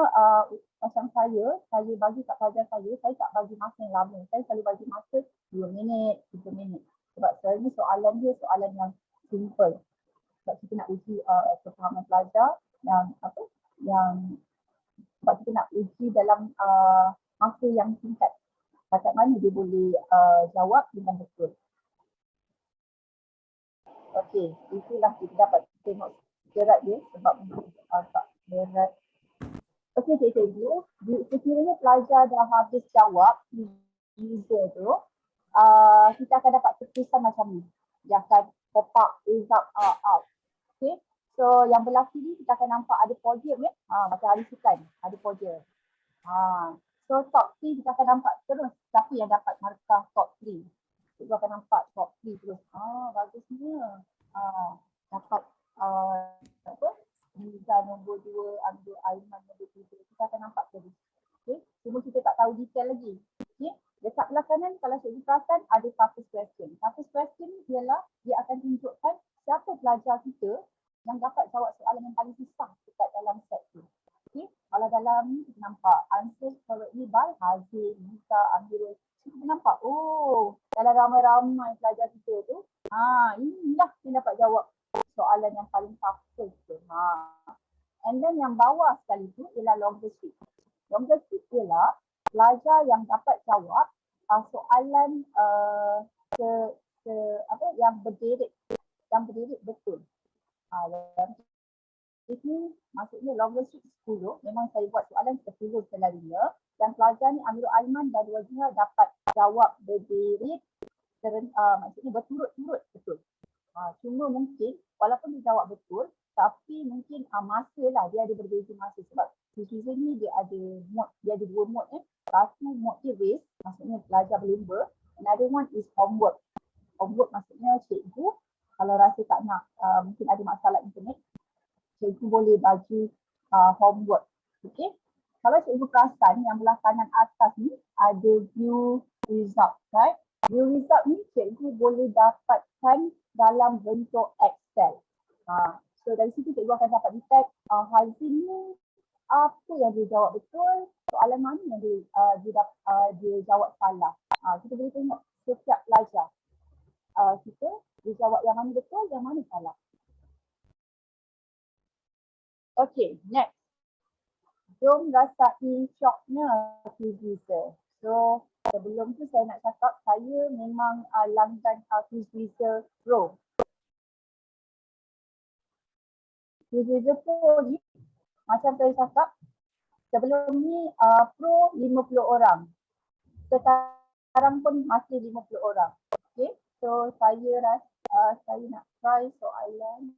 macam saya bagi kat pelajar saya tak bagi masa yang lama. Saya selalu bagi masa 2 minit, 3 minit. Sebab selalunya soalan dia soalan yang simple. Sebab kita nak uji kefahaman pelajar yang sebab kita nak uji dalam masa yang singkat. Macam mana dia boleh jawab dengan betul. Okey, itulah kita dapat tengok jerat dia sebab tak berat. Okey, cikgu. Sekiranya pelajar dah habis jawab user tu, kita akan dapat tulisan macam ni. Dia akan pop up result out. Okey. So yang belah kiri kita akan nampak ada podium ya. Macam hari sukan, ada podium. So top 3 kita akan nampak terus siapa yang dapat markah top 3. Kita akan nampak top 3 terus. Bagusnya. Dapat Liza nombor 2, ambil Aiman nombor 3. Kita akan nampak terus. Okay. Cuma kita tak tahu detail lagi. Okay. Dekat belah kanan kalau cikgu perasan ada purpose question. Purpose question ialah dia akan tunjukkan siapa pelajar kita yang dapat jawab soalan yang paling susah dekat dalam set tu. Okay. Kalau dalam ni kita nampak answer correctly by Hazim, Nisa, Amirul. Kita nampak, dalam ramai-ramai pelajar kita tu, inilah yang dapat jawab soalan yang paling fast tu. And then yang bawah sekali tu ialah longest street. Longest street ialah pelajar yang dapat jawab soalan yang berderet betul. Ini maksudnya longest street 10. Memang saya buat soalan 10 selalunya. Dan pelajar ni Amirul Aiman dan Wajihah dapat jawab berderet maksudnya berturut-turut betul. Cuma mungkin walaupun dia jawab betul tapi mungkin masa lah dia ada berbeza masa sebab season ni dia ada dua mode. Satu mode dia race, maksudnya pelajar berlumba. Another one is homework. Homework maksudnya cikgu kalau rasa tak nak mungkin ada masalah internet, cikgu boleh bagi homework. Okay. Kalau cikgu perasan yang belah kanan atas ni ada view result, right? View result ni cikgu boleh dapatkan dalam bentuk Excel. So dari situ cikgu akan dapat detect Hazim ni apa yang dia jawab betul, soalan mana yang dia jawab salah. Kita boleh tengok setiap pelajar. Dia jawab yang mana betul, yang mana salah. Okay, next. Jom rasai shocknya Quizizzer. So sebelum tu saya nak cakap saya memang langgan Quizizzer Pro. Quizizzer Pro ni macam saya cakap sebelum ni Pro 50 orang. Sekarang pun masih 50 orang. Okay, so saya nak try soalan.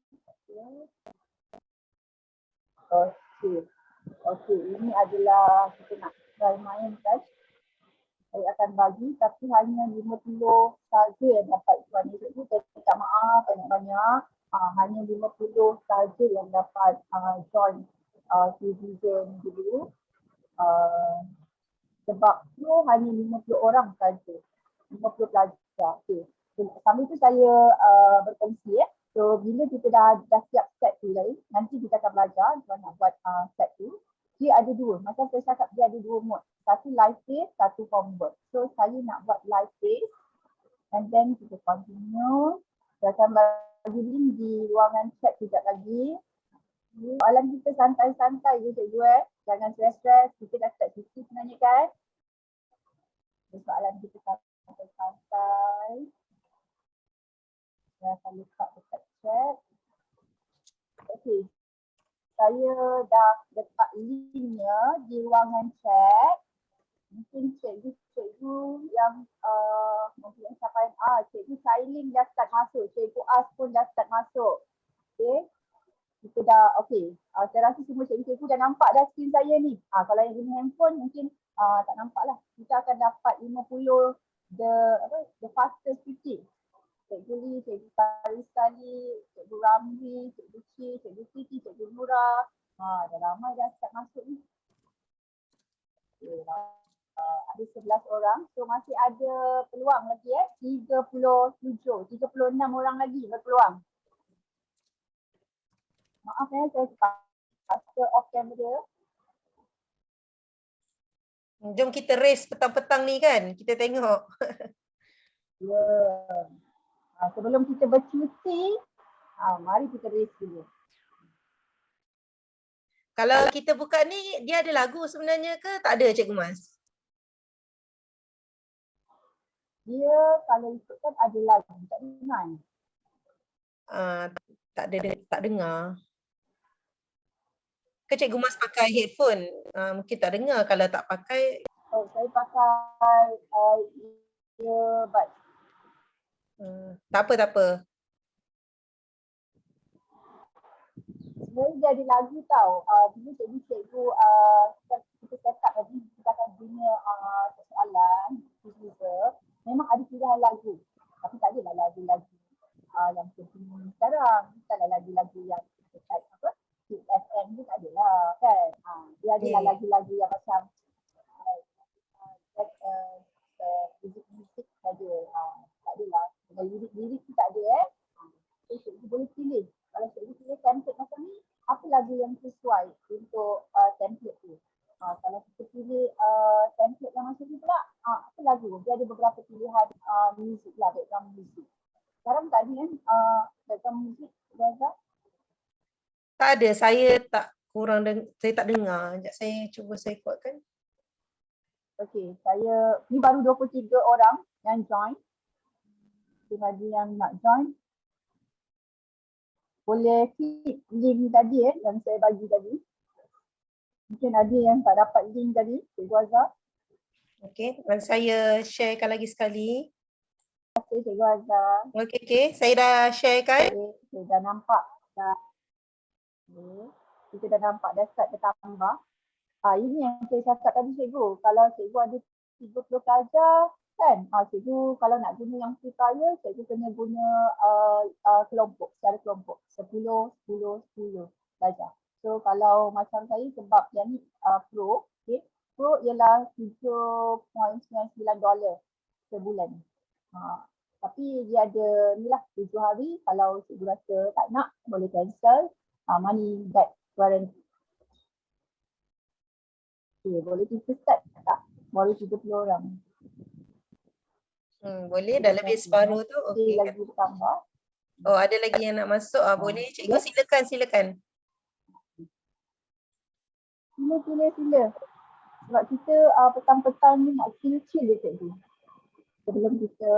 Okay, ini adalah kita nak try main guys. Saya akan bagi tapi hanya 50 saja yang dapat join. Itu saya minta maaf banyak-banyak. Hanya 50 saja yang dapat join Quizizzer dulu. Sebab tu hanya 50 orang saja. 50 pelajar. Okay. Sambil tu saya berkongsi ya. So bila kita dah siap set tu lain, nanti kita akan belajar kita nak buat set tu. Dia ada dua, macam saya cakap dia ada dua mode. Satu live phase, satu homework. So saya nak buat live phase and then kita continue. Saya akan bagi link di ruangan chat sekejap lagi. Soalan kita santai-santai je cikgu Jangan stress-stress, kita dah start sikit sebenarnya kan. Soalan kita santai-santai. Saya akan letak dekat chat. Okay. Saya dah letak linknya di ruangan chat. Mungkin cikgu yang mungkin siapa yang cikgu Sailing dah start masuk. Cikgu As pun dah start masuk. Okay. Kita dah saya rasa semua cikgu-cikgu dah nampak dah screen saya ni. Kalau yang guna handphone mungkin tak nampak lah. Kita akan dapat 50 the fastest 50. Cikgu Lee, Cikgu Parisali, Cikgu Ramli, Cikgu Chi, Cikgu Siti, Cikgu Nura. Dah ramai dah start masuk ni. Okay, ada 11 orang. So masih ada peluang lagi 36 orang lagi berpeluang. Maaf saya terpaksa off camera. Jom kita race petang-petang ni kan. Kita tengok. Ya. Sebelum kita bercuti, mari kita race dulu. Kalau kita buka ni, dia ada lagu sebenarnya ke tak ada Cikgu Mas? Dia kalau ikutkan ada lagu, tak dengar ni. Tak dengar. Ke Cikgu Mas pakai headphone? Mungkin tak dengar. Kalau tak pakai, Saya pakai earbud. tak apa. Sebenarnya dia ada lagu tau. Dulu cikgu kita set up tadi, kita akan guna soalan user. Memang ada pilihan lagu. Tapi tak adalah lagu-lagu yang terkini sekarang. Bukanlah lagu-lagu yang dekat apa? Hit FM tu tak adalah kan. Dia adalah lagu-lagu yang macam musik saja. Tak adalah. Dengan lirik tu tak ada So cikgu boleh pilih. Kalau cikgu pilih template macam ni, apa lagu yang sesuai untuk template tu. Kalau kita pilih template yang macam ni pula, apa lagu? Dia ada beberapa pilihan muzik lah, background muzik. Sekarang tak ada kan background muzik, Gaza? Tak ada. Saya tak dengar. Sekejap saya cuba saya kuatkan. Okey, ni baru 23 orang yang join. Bagi yang nak join, boleh klik link tadi yang saya bagi tadi. Mungkin ada yang tak dapat link tadi, Cikgu Azhar. Okey, dan saya sharekan lagi sekali. Terima kasih Cikgu Azhar. Okey, saya dah sharekan. Saya dah nampak dah. Kita dah nampak dah start bertambah. Ini yang saya cakap tadi cikgu. Kalau cikgu ada 30 pelajar kan, cikgu kalau nak guna yang free trial, cikgu kena guna kelompok, secara kelompok. 10 pelajar. So kalau macam saya sebab yang ni pro, pro ialah $7.99 sebulan. Tapi dia ada ni lah 7 hari, kalau cikgu rasa tak nak boleh cancel, money back guarantee. Okay, boleh kita start tak? Baru 30 orang. Boleh, dah lebih separuh tu. Okey. Lagi bertambah. Oh, ada lagi yang nak masuk. Boleh cikgu, silakan. Sila. Sebab kita petang-petang ni nak chill je cikgu. Sebelum kita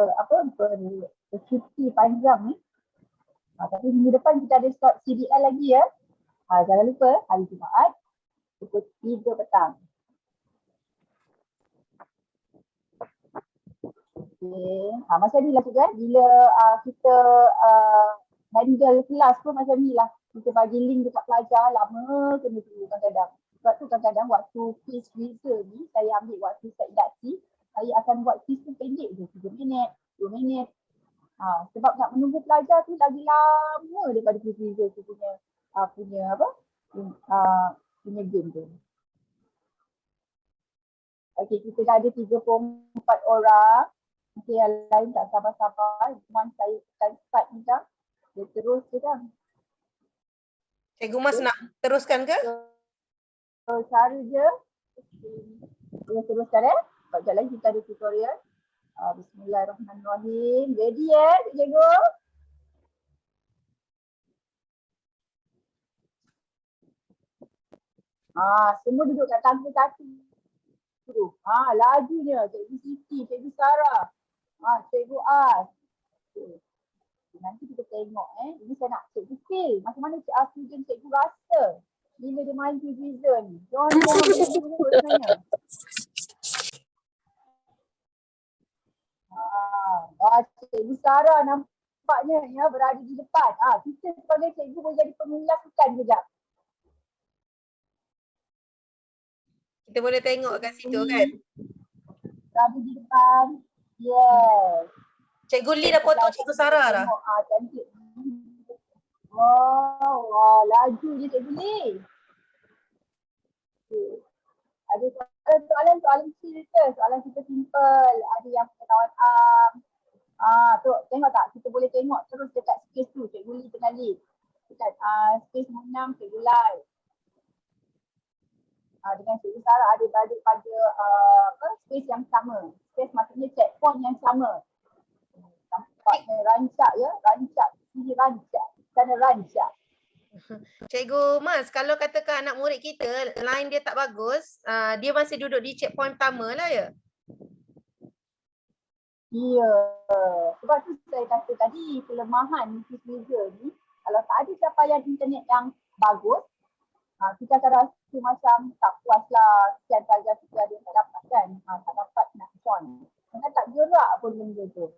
bercuti panjang ni. Tapi minggu depan kita ada slot CDL lagi ya. Jangan lupa hari Jumaat pukul 3 petang. Okay. Macam ni lah juga bila kita handle kelas pun macam ni lah. Kita bagi link dekat pelajar, lama kena tunggu kadang-kadang. Sebab tu kadang-kadang waktu quiz result ni, saya ambil waktu seleksi, saya akan buat quiz tu pendek je, 3 minit, 2 minit. Sebab nak menunggu pelajar tu lagi lama daripada quiz result tu punya game tu. Okay, kita dah ada 34 orang. Okay, yang lain tak sabar-sabar. Cuma saya akan start ni dah. Dia terus je dah. Cikgu Mas nak teruskan ke? So, cara je. Boleh teruskan Sekejap lagi kita ada tutorial. Bismillahirrahmanirrahim. Ready cikgu? Semua duduk kat tangga kaki. Lajunya Cikgu Siti, Cikgu Sarah, Cikgu As. Okay. Nanti kita tengok ini saya nak cikgu feel macam mana student cikgu rasa bila dia main T-Vision ni. Jangan tengok sebenarnya. Cikgu Sarah nampaknya berada di depan. Kita sebagai cikgu boleh jadi pengulas sukan kejap. Kita boleh tengok kat situ kan? Berada di depan. Yes. Cikgu Lee dah potong Cikgu Sarah dah. Cantik. Wow, laju je Cikgu Lee. Okay. Ada soalan kecil ke? Soalan kita simple. Ada yang pengetahuan tu tengok tak? Kita boleh tengok terus dekat space tu. Cikgu Lee tengah lead. Dekat kan space 6 Cikgu Lai. Dengan Cikgu Sarah ada berada pada space yang sama. Space maksudnya checkpoint yang sama. Tampaknya rancak ya, rancak. Ini rancak, sana rancak. Cikgu Mas, kalau katakan anak murid kita line dia tak bagus, dia masih duduk di checkpoint pertama lah ya? Ya, sebab tu saya kata tadi kelemahan user ni, kalau tak ada capaian internet yang bagus, kita akan rasa macam tak puas lah, sekian saja kita ada yang tak dapat kan, tak dapat nak join. Kita tak gerak pun benda tu.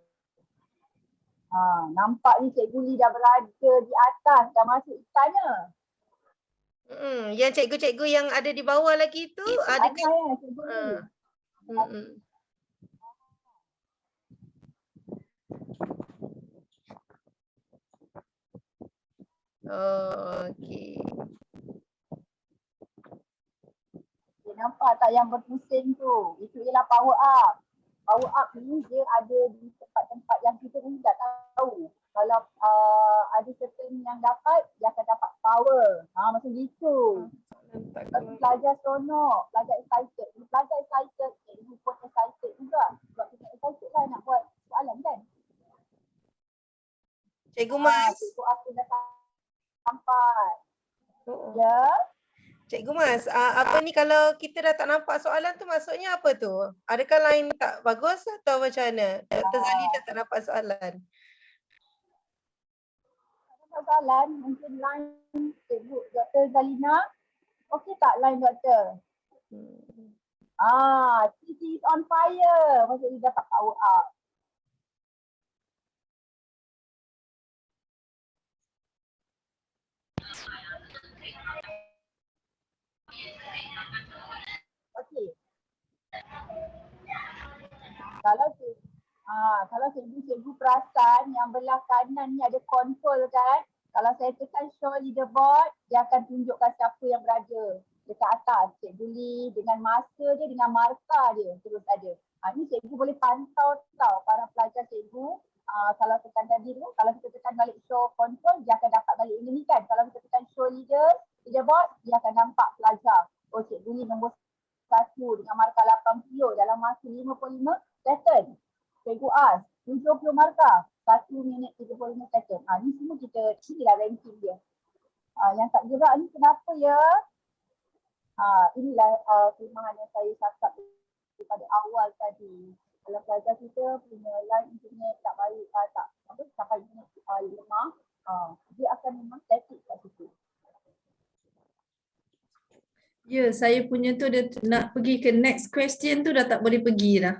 Nampak ni Cikgu Lee dah berada di atas, dah masuk istana. Yang cikgu-cikgu yang ada di bawah lagi tu ada kan? Cikgu Lee. Oh, okey. Nampak tak yang berpusing tu? Itu ialah power up. Power up ni dia ada di tempat-tempat yang kita ni tak tahu. Kalau ada certain yang dapat, dia akan dapat power. Macam gitu. Tapi pelajar seronok, pelajar excited. Pelajar excited, cikgu pun excited juga. Sebab kita excited lah nak buat soalan kan. Cikgu Mas. Cikgu aku dah sampai. Ya. Cikgu Mas, apa ni kalau kita dah tak nampak soalan tu maksudnya apa tu? Adakah line tak bagus atau macam mana? Dr. Zali dah tak nampak soalan. Soalan, mungkin line Cikgu Dr. Zalina. Okey tak line doktor? CC is on fire. Maksudnya dapat power up. Okey. Kalau cikgu perasan yang belah kanan ni ada kontrol kan. Kalau saya tekan show leaderboard, dia akan tunjukkan siapa yang berada dekat atas. Cikgu Lee dengan masa dia, dengan markah dia terus ada. Ni cikgu boleh pantau tau para pelajar cikgu. Kalau tekan tadi tu, kalau kita tekan balik show control, dia akan dapat balik ini kan. Kalau kita tekan show leaderboard, dia akan nampak pelajar. Oh, Cikgu Lee nombor 1 dengan markah 80 dalam masa 55 second. Cikgu As 70 markah 1 minit 35 second. Ni semua inilah ranking dia. Yang tak gerak ni kenapa ya? Inilah kelemahan yang saya cakap pada awal tadi. Kalau pelajar kita punya line internet tak baik, sampai internet lemah, dia akan memang static kat situ. Ya, saya punya tu dia nak pergi ke next question tu dah tak boleh pergi dah.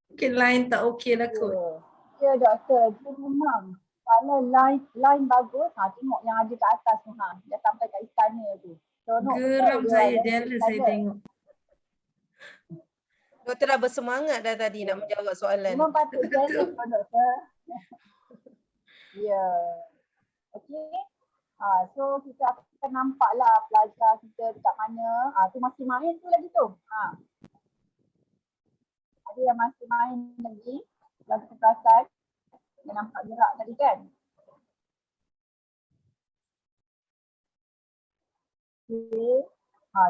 Mungkin line tak okey lah kot. Ya doktor, dia memang kalau line bagus, tengok yang ada kat atas tu, dia sampai kat istana tu. Geram saya, jealous saya tengok. Doktor dah bersemangat dah tadi nak menjawab soalan. Memang patut jealous doktor. Ya. Okey. So kita akan nampaklah pelajar kita dekat mana. Tu masih main tu lagi tu. Ada yang masih main lagi. Kalau kita perasan. Dia nampak gerak tadi kan. Okay.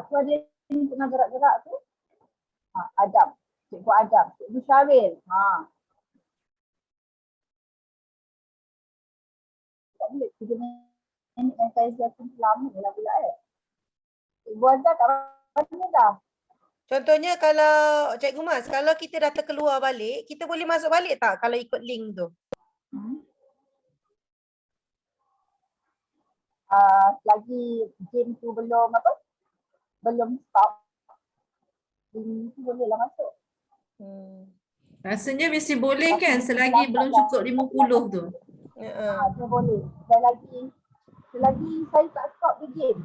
Tu ada yang tengah gerak-gerak tu. Adam. Cikgu Adam. Cikgu Syaril. Tak boleh. 3 minit yang saya siapkan lama lah pula Cikgu Azhar kat mana dah? Contohnya kalau Cikgu Mas, kalau kita dah terkeluar balik, kita boleh masuk balik tak kalau ikut link tu? Lagi game tu belum stop. Link tu boleh lah masuk. Rasanya mesti boleh kan selagi belum cukup 50 tu. Dia boleh. Selagi saya tak stop the game.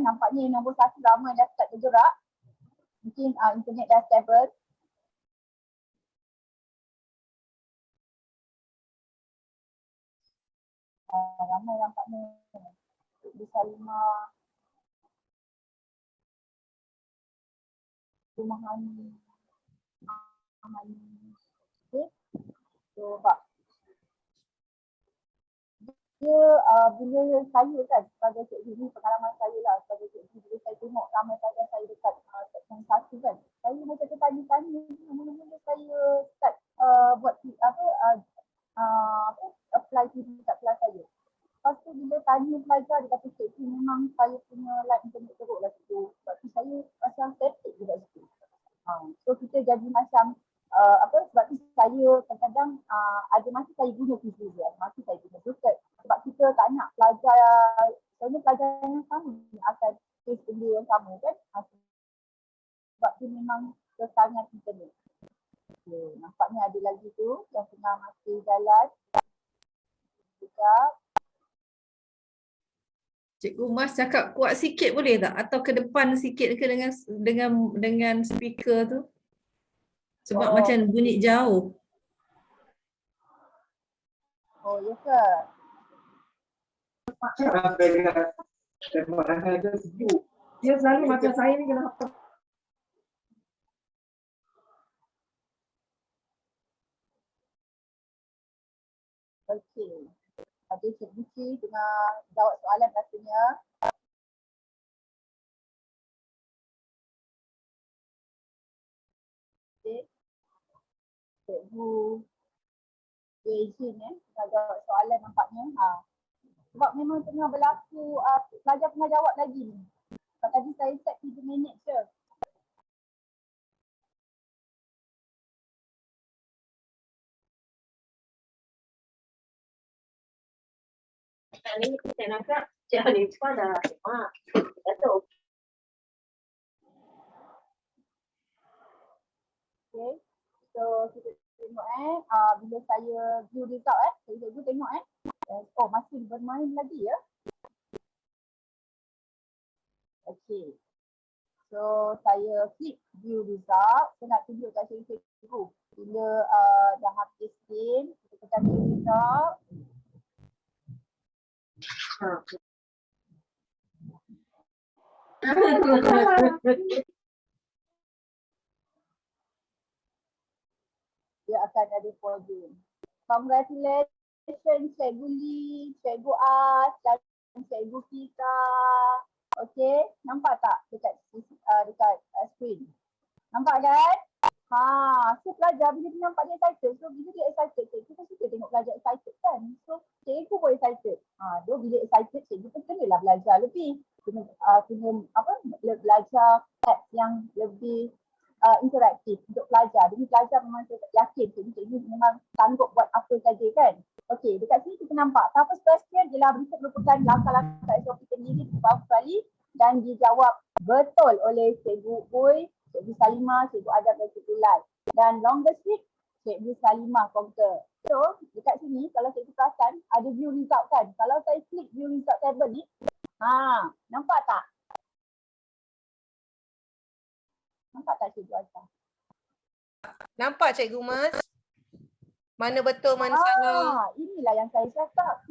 Nampaknya nombor 1 ramai dah start bergerak. Mungkin internet dah stable. Ramai nampaknya. Bisa 5 Rumah Hani. Okay. So dia bila saya kan sebagai cikgu ni, pengalaman saya lah sebagai cikgu, bila saya tengok ramai pelajar saya dekat section 1 kan, saya macam tertanya-tanya, mula-mula saya start buat apply dekat kelas saya. Lepas tu bila tanya pelajar, dia kata cikgu memang saya punya line internet teruk lah situ. Sebab tu saya macam static juga situ. So kita jadi macam sebab tu saya kadang-kadang ada masa saya guna PC dia, masa saya guna Bluetooth. Sebab kita tak nak pelajar, sebenarnya pelajar yang sama akan face benda yang sama kan. Sebab tu memang kesangan internet. Okay, nampaknya ada lagi tu yang tengah masih jalan. Juga. Cikgu Mas cakap kuat sikit boleh tak? Atau ke depan sikit ke dengan speaker tu? Sebab macam bunyi jauh. Oh, ya ke? Dia selalu macam saya ni kena apa? Okey. Ada Cikgu C tengah jawab soalan rasanya. Okey. Cikgu Beijing tengah jawab soalan nampaknya. Sebab memang tengah berlaku, pelajar tengah jawab lagi ni. Sebab tadi saya set 3 minit je. Ni saya nak cakap ni cuma dah betul. Okay. So kita tengok bila saya view result saya tengok oh masih bermain lagi ya. Okay. So saya klik view result, saya nak tunjuk kat cikgu. Bila dah habis game, kita tekan view result. Dia akan ada podium. Congratulations Cikgu Lee, Cikgu As dan Cikgu Fika. Okey, nampak tak dekat screen? Nampak kan? So pelajar bila dia nampak dia excited, so bila dia excited, cikgu pun suka tengok pelajar excited kan. So cikgu pun excited. Dia bila excited, cikgu pun kenalah belajar lebih. Kena belajar apps yang lebih interaktif untuk pelajar. Jadi pelajar memang yakin cikgu memang sanggup buat apa saja kan. Okey, dekat sini kita nampak first question ialah berikut merupakan langkah-langkah SOP sendiri beberapa kali dan dijawab betul oleh Cikgu Uy, Cikgu Salimah, Cikgu Adam dan Cikgu Lai. Dan longest week, Cikgu Salimah conquer. So, dekat sini kalau cikgu perasan ada view result kan. Kalau saya klik view result table ni, nampak tak? Nampak tak Cikgu Azhar? Nampak Cikgu Mas? Mana betul, mana salah? Inilah yang saya cakap.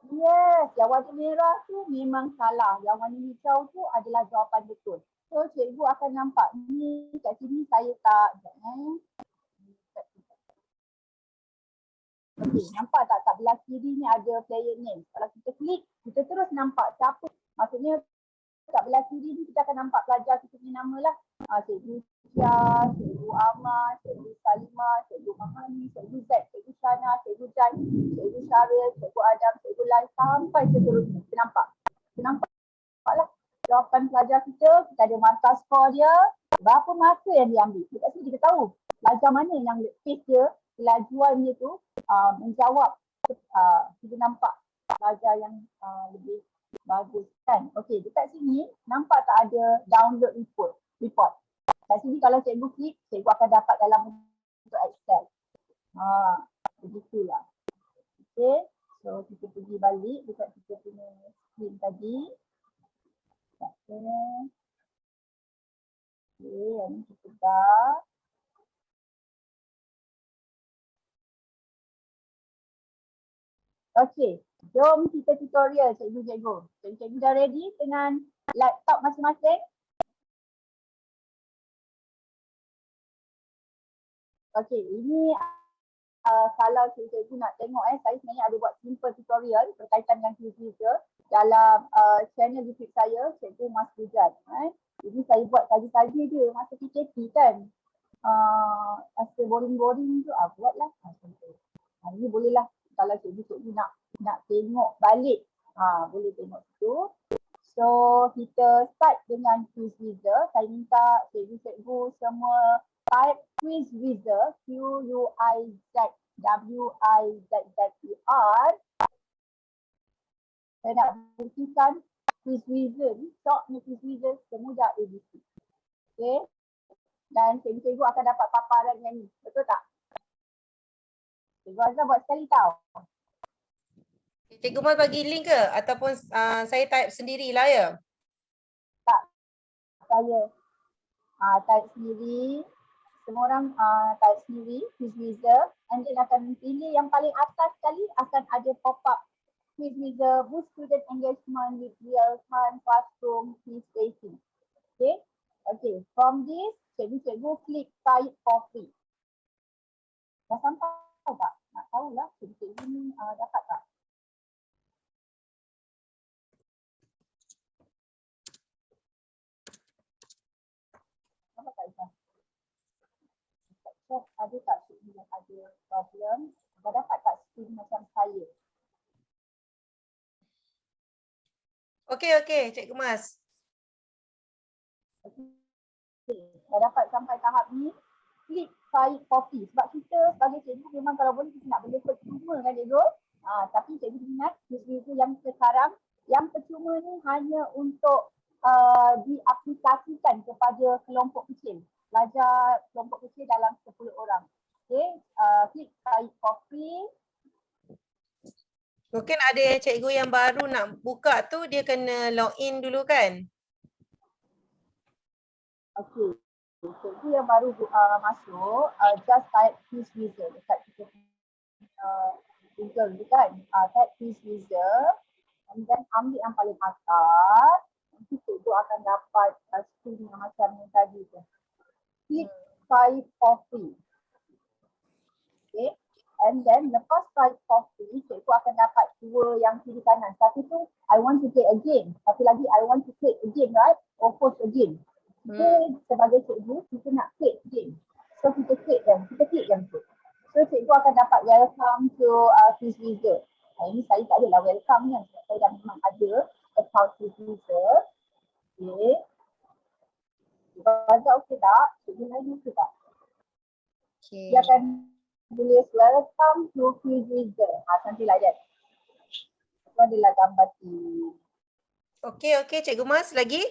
Yes, yang warna merah tu memang salah. Yang warna hijau tu adalah jawapan betul. So cikgu akan nampak ni kat sini saya tak. Okey, nampak tak kat belah kiri ni ada player name. Kalau kita klik, kita terus nampak siapa. Maksudnya kat belah kiri ni kita akan nampak pelajar kita punya nama lah. Cikgu Syah, Cikgu Ahmad, Cikgu Salimah, Cikgu Mahani, Cikgu Z, Cikgu Shana, Cikgu Jan, Cikgu Syaril, Cikgu Adam, Cikgu Lai sampai seterusnya. Kita nampak. Kita nampaklah jawapan pelajar kita ada markah skor dia, berapa masa yang diambil. Dekat sini kita tahu pelajar mana yang pace dia, kelajuan dia tu menjawab. Kita nampak pelajar yang lebih bagus kan. Okey, dekat sini nampak tak ada download report. Kat sini kalau cikgu klik, cikgu akan dapat dalam bentuk Excel. Begitulah. Okey, so kita pergi balik dekat kita punya screen tadi. Okey, yang ni kita dah. Okey, jom kita tutorial cikgu-cikgu. Cikgu dah ready dengan laptop masing-masing? Okey, ini kalau cikgu nak tengok saya sebenarnya ada buat simple tutorial berkaitan dengan quiz user dalam channel YouTube saya, Cikgu Mas Hujan. Jadi saya buat saja-saja je masa PKP kan. Rasa boring-boring tu buatlah. Ini bolehlah kalau cikgu nak tengok balik. Boleh tengok tu. So kita start dengan quiz wizard. Saya minta cikgu-cikgu semua type quiz wizard, QUIZWIZZER. Saya nak buktikan quiz wizard ni, shortnya quiz wizard semudah ABC. Okay. Dan cikgu-cikgu akan dapat paparan yang ni. Betul tak? Cikgu Azhar buat sekali tau. Cikgu Mas bagi link ke ataupun saya type sendirilah ya? Saya type sendiri. Semua orang type sendiri, quiz wizard, and then akan pilih yang paling atas sekali akan ada pop-up quiz wizard, boost student engagement with real-time classroom quiz rating. Okay, from this, cikgu klik type for free. Dah sampai tak? Nak tahulah cikgu ni dapat tak? Dapat tak Izzah? Ada tak cikgu yang ada problem? Dah dapat tak screen macam saya? Okey, Cikgu Mas. Dah dapat sampai tahap ni, klik type copy. Sebab kita sebagai cikgu memang kalau boleh kita nak benda percuma kan cikgu. Tapi cikgu ingat cikgu yang sekarang, yang percuma ni hanya untuk diaplikasikan kepada kelompok kecil. Belajar kelompok kecil dalam 10 orang. Okay, klik type copy. Mungkin ada yang cikgu yang baru nak buka tu dia kena login dulu kan? Okay. Cikgu yang baru masuk, just type quiz wizard dekat kita Google tu kan. Type quiz wizard and then ambil yang paling atas. Nanti cikgu akan dapat screen yang macam ni tadi tu. Klik type for free. Okay. And then lepas type for free, cikgu akan dapat dua yang kiri kanan. Satu tu, I want to play a game. Satu lagi, I want to play a game, right? Or post a game. Kita sebagai cikgu, kita nak create game. So kita klik yang tu. So cikgu akan dapat welcome to quiz wizard. Ini saya tak adalah welcome kan. Saya dah memang ada account quiz wizard. Okay. Cikgu okey tak? Cikgu lain okey tak? Okay. Dia akan tulis welcome to quiz wizard. Something like that. Itu adalah gambar tu. Okey, Cikgu Mas lagi?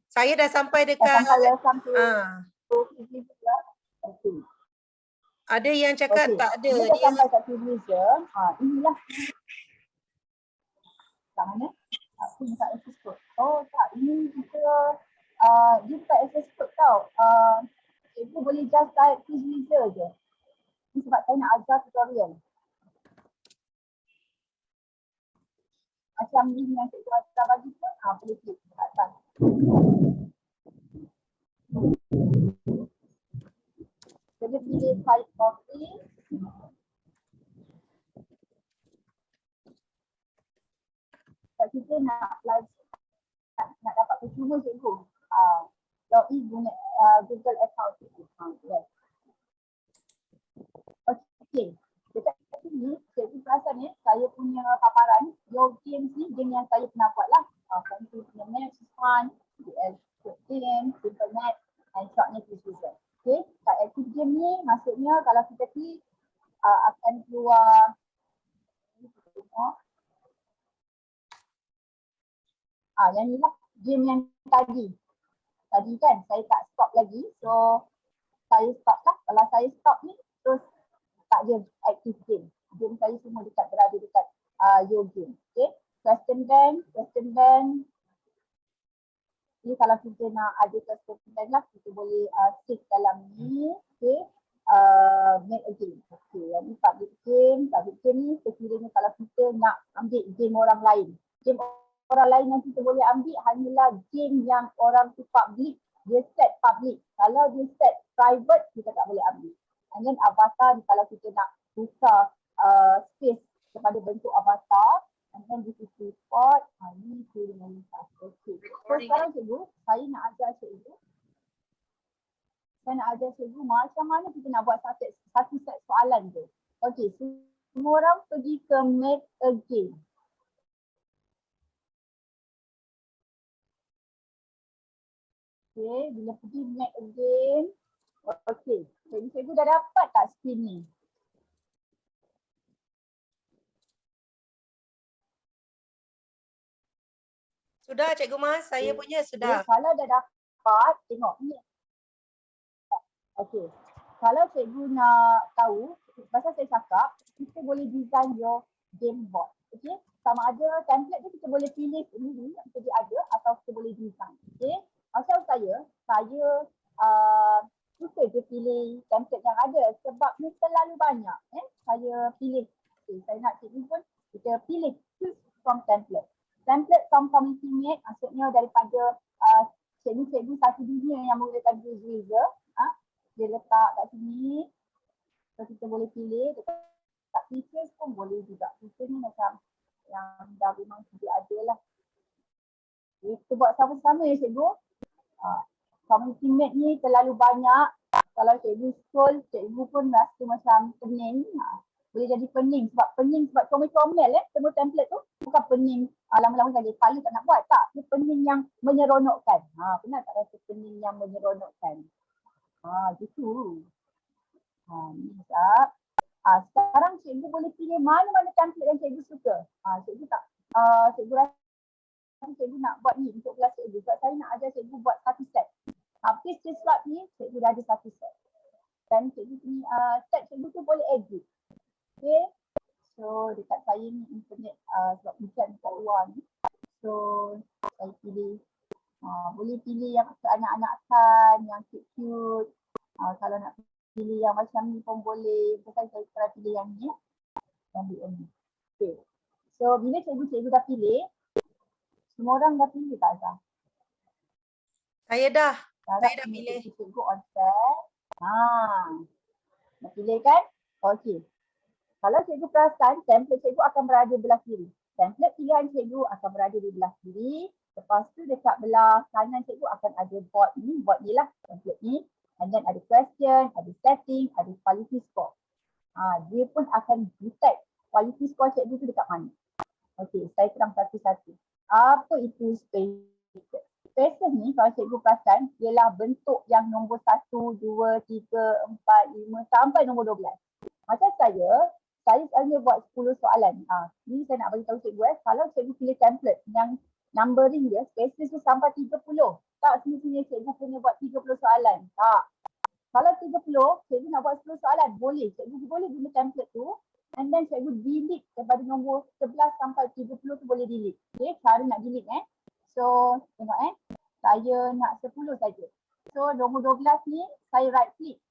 Saya dah sampai Dah dekat sampai welcome to quiz wizard. Okay. ada yang cakap Okay. tak ada. Dia dah sampai kat quiz wizard. Inilah. Kat mana? Aku dekat access code. Oh tak, ini kita dia dekat access code tau. Cikgu boleh just type quiz wizard je. Ini sebab saya nak ajar tutorial. Macam ni yang cikgu ajar bagi pun, boleh klik kat atas. Jadi pilih type copy. Sebab kita nak nak dapat percuma cikgu. Login guna Google account cikgu. Yes. Okay. Dekat sini, cikgu perasan saya punya paparan. Your games ni game yang saya pernah buat lah. Saya punya maths is fun, game, simple math, and shortnya quiz wizard. Okay. Kat active game ni, maksudnya kalau kita klik akan keluar yang ni lah game yang tadi. Tadi kan saya tak stop lagi. So saya stop lah. Kalau saya stop ni terus tak ada active game. Game saya semua berada dekat your game. Okay. Question bank. Jadi kalau kita nak ada question bank lah, kita boleh save dalam ni. Okay. Make a game. Okay. Yang ni public game ni sekiranya kalau kita nak ambil game orang lain. Game orang lain yang kita boleh ambil hanyalah game yang orang tu public dia set public. Kalau dia set private, kita tak boleh ambil. And then avatar ni kalau kita nak buka space kepada bentuk avatar, and then this is report, ni tu dengan lipat. Okay. So sekarang cikgu, saya nak ajar cikgu macam mana kita nak buat satu set soalan tu. Okay, semua orang pergi ke make again. Okay, bila pergi make again. Okay, cikgu dah dapat tak screen ni? Sudah Cikgu Mas, saya punya sudah. Okay, kalau dah dapat, tengok ni. Okay, kalau cikgu nak tahu, pasal saya cakap, kita boleh design your game board. Okay, sama ada template tu kita boleh pilih sendiri yang sedia ada atau kita boleh design. Okay, macam saya suka je pilih template yang ada sebab ni terlalu banyak. Saya pilih. Okay, saya nak cikgu pun kita pilih choose from template. Template from community made maksudnya daripada cikgu-cikgu satu dunia yang menggunakan user. Dia letak kat sini. So kita boleh pilih. Dekat features pun boleh juga. Feature ni macam yang dah memang sedia ada lah. Kita buat sama-sama ya cikgu. Community made ni terlalu banyak. Kalau cikgu scroll, cikgu pun rasa macam pening. Boleh jadi pening sebab comel-comel semua template tu bukan pening lama-lama saja kepala tak nak buat, tak, dia pening yang menyeronokkan. Pernah tak rasa pening yang menyeronokkan? Gitu. Ni tak. Sekarang cikgu boleh pilih mana-mana template yang cikgu suka. Cikgu rasa cikgu nak buat ni untuk kelas cikgu sebab saya nak ajar cikgu buat satu set. Habis slot ni cikgu dah ada satu set. Dan cikgu ni set cikgu tu boleh edit. Okay, so dekat saya ni internet sebab hujan dekat luar ni. So saya pilih, boleh pilih yang anak-anakan, yang cute-cute. Kalau nak pilih yang macam ni pun boleh. Pasal saya pernah pilih yang ni. Yang ni. Okay, so bila cikgu dah pilih, semua orang dah pilih tak Azhar? Saya dah pilih. Cikgu on set. Dah pilih kan? Okay. Kalau cikgu perasan, template cikgu akan berada belah kiri. Template pilihan cikgu akan berada di belah kiri. Lepas tu dekat belah kanan cikgu akan ada board ni lah template ni. And then ada question, ada setting, ada quality score. Dia pun akan detect quality score cikgu tu dekat mana. Okey, saya terang satu-satu. Apa itu spaces? Spaces ni kalau cikgu perasan ialah bentuk yang nombor 1, 2, 3, 4, 5 sampai nombor 12. Macam saya selalunya buat 10 soalan. Ni saya nak bagi tahu cikgu kalau cikgu pilih template yang numbering dia, spaces tu sampai 30. Tak semestinya cikgu punya buat 30 soalan. Tak. Kalau 30, cikgu nak buat 10 soalan. Boleh. Cikgu boleh guna template tu. And then cikgu delete daripada nombor 11 sampai 30 tu boleh delete. Okay, cara nak delete So, tengok saya nak 10 saja. So, nombor 12 ni saya right click.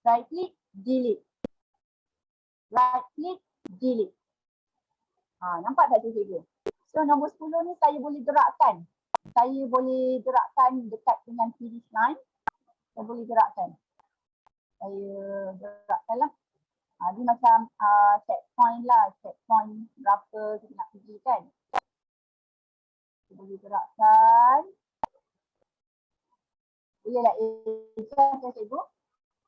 Right click, delete. Right click, delete. Nampak tak cikgu? So nombor 10 ni saya boleh gerakkan. Saya boleh gerakkan dekat dengan finish line. Saya boleh gerakkan. Saya gerakkan lah. Dia macam checkpoint lah. Checkpoint berapa kita nak pergi kan. Saya boleh gerakkan. Boleh lah adjust kan cikgu?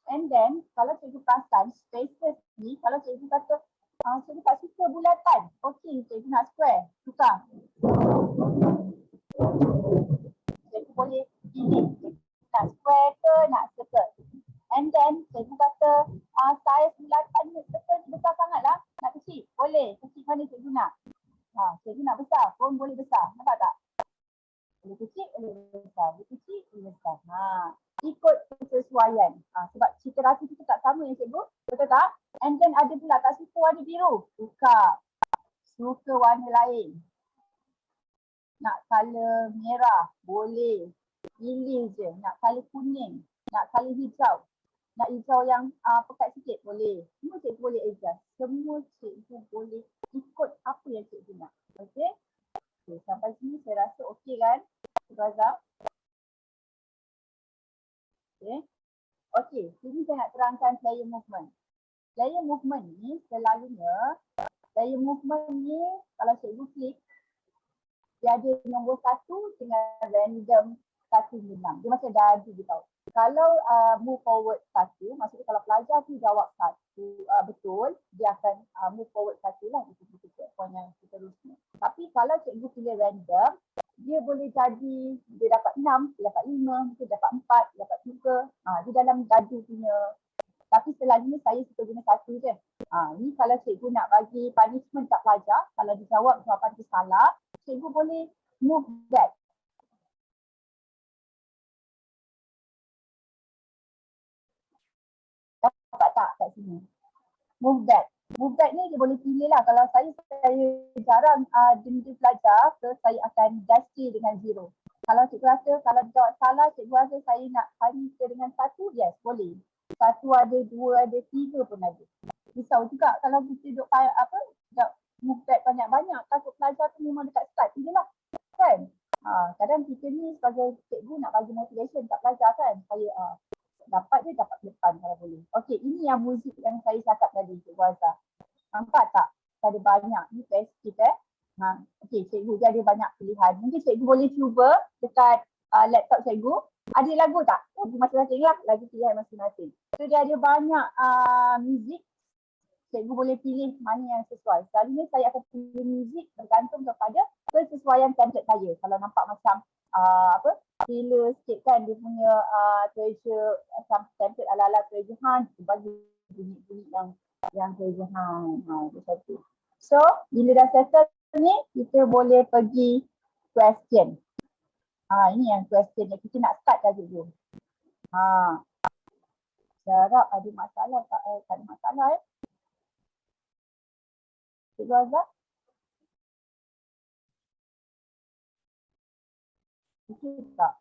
And then, kalau cikgu perasan, spaces ni, kalau cikgu kata, cikgu tak suka bulatan. Okey, cikgu nak square. Tukar. Cikgu boleh pilih. Nak square ke, nak circle. And then, cikgu kata, saiz bulatan ni, circle ni besar sangat lah. Nak kecil? Boleh. Kecil mana cikgu nak? Cikgu nak besar pun boleh besar. Nampak tak? Boleh kecil, boleh besar. Boleh kecil, boleh besar. Ikut kesesuaian. Sebab cita rasa kita tak sama ya cikgu. Betul tak? And then ada pula tak suka warna biru. Suka warna lain. Nak color merah. Boleh. Pilih je. Nak color kuning. Nak color hijau. Nak hijau yang pekat sikit. Boleh. Semua cikgu boleh adjust. Semua cikgu boleh ikut apa yang cikgu nak. Okay? Sampai sini saya rasa okey kan? Cikgu Azhar? Okey, sini saya nak terangkan player movement. Player movement ni selalunya, player movement ni kalau cikgu klik, dia ada nombor 1 dengan random 1 hingga 6. Dia macam dah ada tahu. Kalau move forward 1, maksudnya kalau pelajar tu jawab 1 betul, dia akan move forward 1 lah, itu checkpoint yang seterusnya. Tapi kalau cikgu pilih random, dia boleh jadi dia dapat 6, dia dapat 5, dia dapat 4, dia dapat 3. Dia dalam gaduh punya. Tapi selalunya saya suka guna 1 je. Ni kalau cikgu nak bagi punishment kat pelajar, kalau dia jawab jawapan tu salah, cikgu boleh move back. Dapat tak kat sini? Move back. Move back ni dia boleh pilih lah. Kalau saya jarang denda pelajar, so saya akan dash dengan 0. Kalau cikgu rasa, kalau jawab salah, cikgu rasa saya nak punish dengan 1, yes, boleh. 1 ada, 2 ada, 3 pun ada. Risau juga kalau kita duduk move back banyak-banyak, takut pelajar tu memang dekat start je lah. Kan? Kadang kita ni sebagai cikgu nak bagi motivation kat pelajar kan. Saya dapat je, dapat depan kalau boleh. Okey, ini yang muzik yang saya cakap tadi, Cikgu Azhar. Nampak tak? Ada banyak ni festif Okey, cikgu dia ada banyak pilihan. Mungkin cikgu boleh cuba dekat laptop cikgu. Ada lagu tak? Lagu masing-masing lah, lagu pilihan masing-masing. So dia ada banyak muzik. Cikgu boleh pilih mana yang sesuai. Selalunya saya akan pilih muzik bergantung kepada kesesuaian template saya. Kalau nampak macam thriller sikit kan, dia punya treasure macam template ala-ala treasure hunt, bagi bunyi-bunyi yang treasure hunt. Macam tu. So, bila dah settle ni, kita boleh pergi question. Ini yang question yang kita nak start dah dulu. Harap ada masalah tak? Tak ada masalah Cikgu Azhar? Okey tak?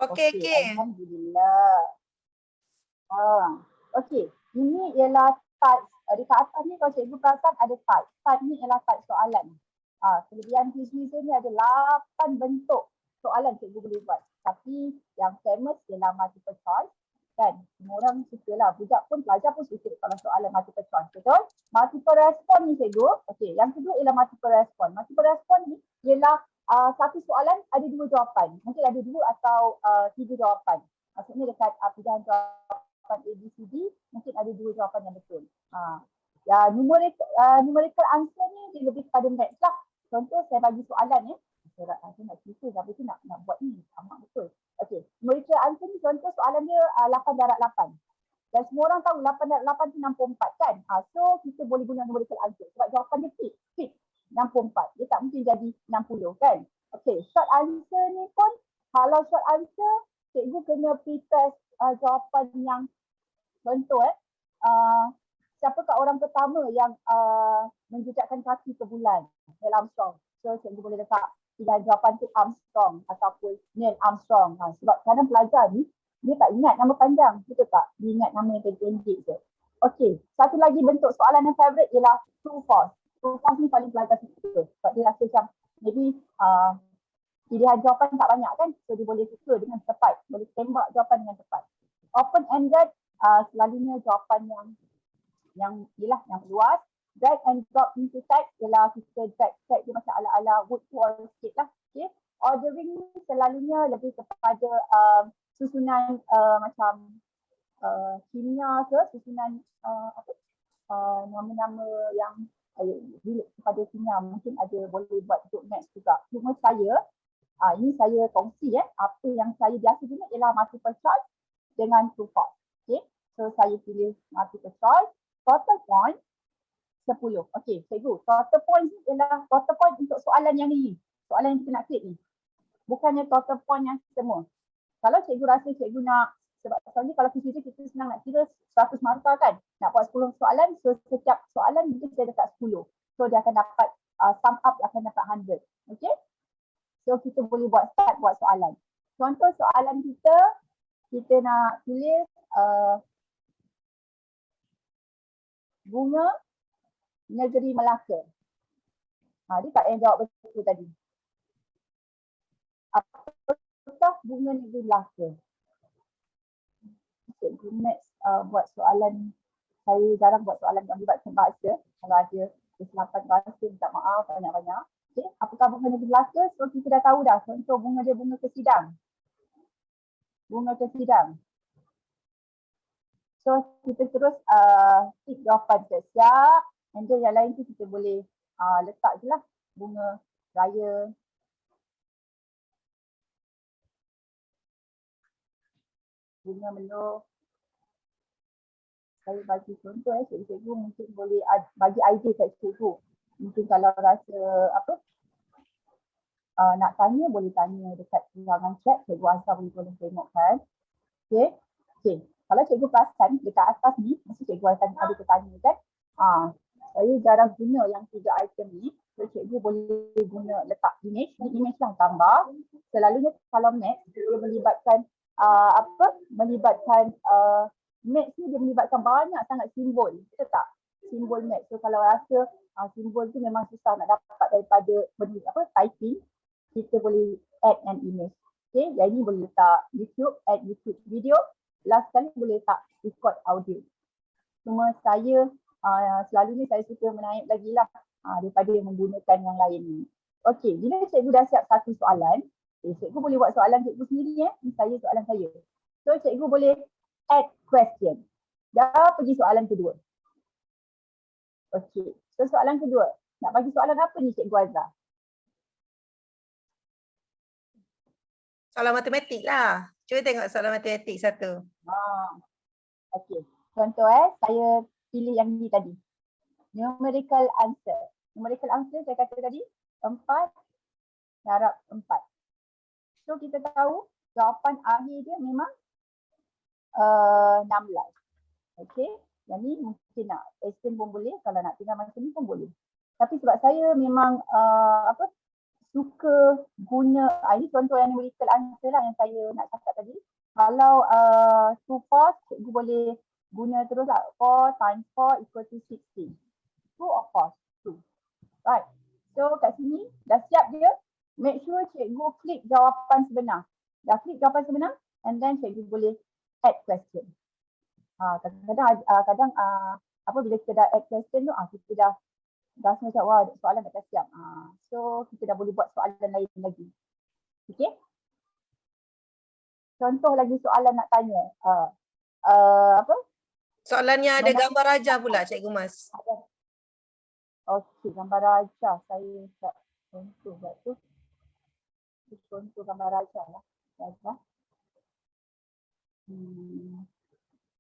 Okey. Alhamdulillah. Okey, ini ialah type. Dekat atas ni kalau cikgu perasan ada type. Type ni ialah type soalan. Kelebihan quiz-quiz ni ada 8 bentuk soalan cikgu boleh buat. Tapi yang famous ialah multiple choice. Kan? Semua orang suka lah. Budak pun, pelajar pun suka kalau soalan multiple choice. Betul? Multiple response ni cikgu. Okey, yang kedua ialah multiple response. Multiple response ni ialah satu soalan ada 2 jawapan. Mungkin ada 2 atau 3 jawapan. Maksudnya dekat pilihan jawapan A, B, C, D, mungkin ada 2 jawapan yang betul. Numerical answer ni dia lebih kepada maths lah. Contoh saya bagi soalan saya nak cerita tapi tu nak buat ni. Amat betul. Okey, numerical answer ni contoh soalan dia 8 darab 8. Dan semua orang tahu 8 darab 8 tu 64 kan. So kita boleh guna numerical answer sebab jawapan dia fix 64. Dia tak mungkin jadi 60 kan. Okey, short answer ni pun kalau short answer cikgu kena prepare jawapan yang contoh siapakah orang pertama yang menjejakkan kaki ke bulan? Neil Armstrong. So cikgu boleh letak pilihan jawapan tu Armstrong ataupun Neil Armstrong. Sebab kadang pelajar ni dia tak ingat nama panjang, betul tak? Dia ingat nama yang pendek je. Okey, satu lagi bentuk soalan yang favourite ialah true false. True false ni paling pelajar suka sebab dia rasa macam maybe pilihan jawapan tak banyak kan, so dia boleh suka dengan tepat, boleh tembak jawapan dengan tepat. Open ended selalunya jawapan yang luas. Drag and drop into text ialah kita drag dia macam ala-ala word wall sikit lah. Okay. Ordering ni selalunya lebih kepada susunan macam kimia ke, susunan nama-nama yang kepada kimia, mungkin ada boleh buat untuk maths juga. Cuma saya ini saya kongsi apa yang saya biasa guna ialah multiple choice dengan true false. Okay. So saya pilih multiple choice. Total point 10. Okey, cikgu. Total point ni ialah total point untuk soalan yang ni. Soalan yang kita nak klik ni. Bukannya total point yang semua. Kalau cikgu rasa cikgu nak, sebab soalnya kalau kita senang nak kira 100 markah kan. Nak buat 10 soalan, so setiap soalan mungkin saya dekat 10. So dia akan dapat sum up akan dapat 100. Okey? So kita boleh buat soalan. Contoh soalan kita nak tulis bunga negeri Melaka. Dia tak payah jawab betul tadi. Apakah bunga negeri Melaka? Cikgu Max buat soalan, saya jarang buat soalan yang melibatkan bahasa. Kalau ada kesilapan bahasa, minta maaf banyak-banyak. Okay. Apakah bunga dia belaka? So kita dah tahu dah. Contoh bunga dia bunga kesidang. Bunga kesidang. So kita terus tick jawapan siap. And then yang lain tu kita boleh letak je lah. Bunga raya. Bunga meluh. Saya bagi contoh cikgu mungkin boleh bagi idea kat cikgu. Mungkin kalau rasa nak tanya boleh tanya dekat ruangan chat, cikgu Azhar boleh tengokkan. Okay. Kalau cikgu perasan dekat atas ni, mesti cikgu akan ada bertanya kan. Saya jarang guna yang 3 item ni. So cikgu boleh guna letak image, image lah gambar. Selalunya kalau Max dia melibatkan Max ni dia melibatkan banyak sangat simbol, betul tak? Simbol Max. So kalau rasa simbol tu memang susah nak dapat daripada typing, kita boleh add an image. Okay, yang ini boleh letak YouTube, add YouTube video. Last kali boleh letak record audio. Cuma saya selalunya saya suka menaik lagi lah daripada menggunakan yang lain ni. Okay, bila cikgu dah siap satu soalan, cikgu boleh buat soalan cikgu sendiri Ini soalan saya. So cikgu boleh add question. Dah pergi soalan kedua. Okay, so soalan kedua. Nak bagi soalan apa ni Cikgu Azhar? Soalan matematik lah. Cuba tengok soalan matematik satu. Okay, contoh saya pilih yang ni tadi. Numerical answer. Numerical answer saya kata tadi 4 darab 4. So kita tahu jawapan akhir dia memang 16. Okay, yang ni mungkin nak extend pun boleh, kalau nak tinggal macam ni pun boleh. Tapi sebab saya memang suka guna, ini contoh yang numerical answer lah yang saya nak cakap tadi. Kalau true false, cikgu boleh guna terus lah. 4 times 4 equal to 16. True or false? True. Right. So kat sini dah siap dia. Make sure cikgu klik jawapan sebenar. Dah klik jawapan sebenar and then cikgu boleh add question. Kadang-kadang bila kita dah add question tu, kita dah macam wah soalan dah siap. So kita dah boleh buat soalan lain lagi. Okay. Contoh lagi soalan nak tanya. Soalannya ada gambar raja pula Cikgu Mas. Okey, gambar raja. Saya tak contoh buat tu. Contoh gambar raja lah.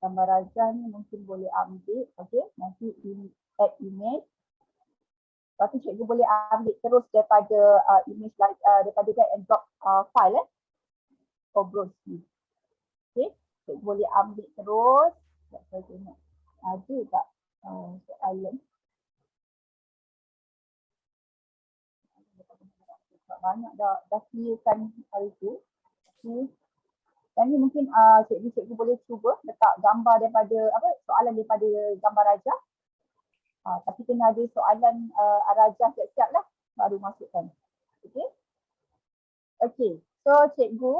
Gambar raja ni mungkin boleh ambil. Okey, nanti add image. Lepas tu cikgu boleh ambil terus daripada image daripada drag and drop file for browsing. Okey, cikgu boleh ambil terus. Saya tengok ada tak soalan. Banyak dah clearkan hari tu. Okay. Dan ni mungkin cikgu boleh cuba letak gambar daripada soalan daripada gambar raja. Tapi kena ada soalan raja siap-siap lah baru masukkan. Okey. Okey. So cikgu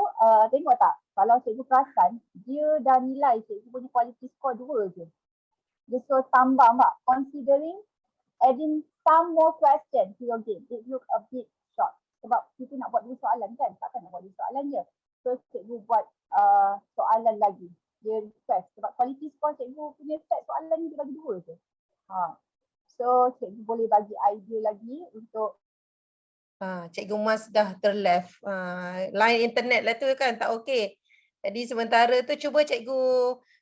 tengok tak? Kalau cikgu perasan dia dah nilai cikgu punya quality score 2 je. Dia suruh tambah mak. Considering adding some more question to your game. It look a bit short. Sebab kita nak buat 2 soalan kan? Takkan nak buat 2 soalan je. So cikgu buat soalan lagi. Dia request. Sebab quality score cikgu punya set soalan ni dia bagi 2 je. So cikgu boleh bagi idea lagi untuk Cikgu Mas dah terleft. Line internet lah tu kan tak okey. Jadi sementara tu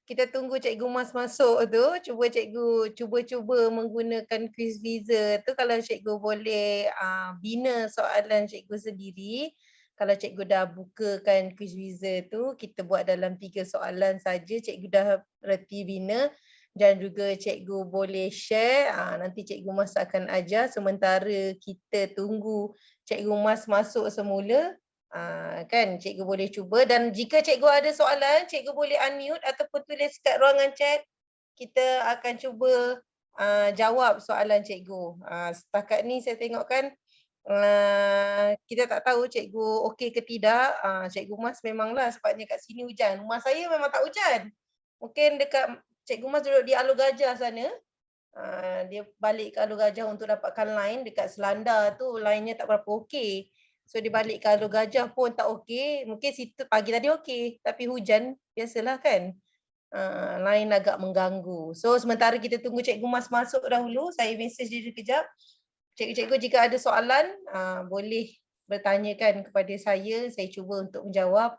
kita tunggu Cikgu Mas masuk tu. Cuba menggunakan quiz visa tu. Kalau cikgu boleh bina soalan cikgu sendiri. Kalau cikgu dah bukakan quiz visa tu, kita buat dalam 3 soalan saja. Cikgu dah reti bina. Dan juga cikgu boleh share, nanti Cikgu Mas akan ajar sementara kita tunggu Cikgu Mas masuk semula. Kan cikgu boleh cuba, dan jika cikgu ada soalan, cikgu boleh unmute ataupun tulis kat ruangan chat. Kita akan cuba jawab soalan cikgu. Setakat ni saya tengokkan kita tak tahu cikgu okey ke tidak. Cikgu Mas memanglah sebabnya kat sini hujan. Rumah saya memang tak hujan. Mungkin dekat Cikgu Mas duduk di Alur Gajah sana. Dia balik ke Alur Gajah untuk dapatkan line dekat Selanda tu, line-nya tak berapa okey. So dia balik ke Alur Gajah pun tak okey. Mungkin situ pagi tadi okey, tapi hujan biasalah kan. Line agak mengganggu. So sementara kita tunggu Cikgu Mas masuk dahulu, saya mesej dia kejap. Cikgu-cikgu jika ada soalan boleh bertanyakan kepada saya cuba untuk menjawab.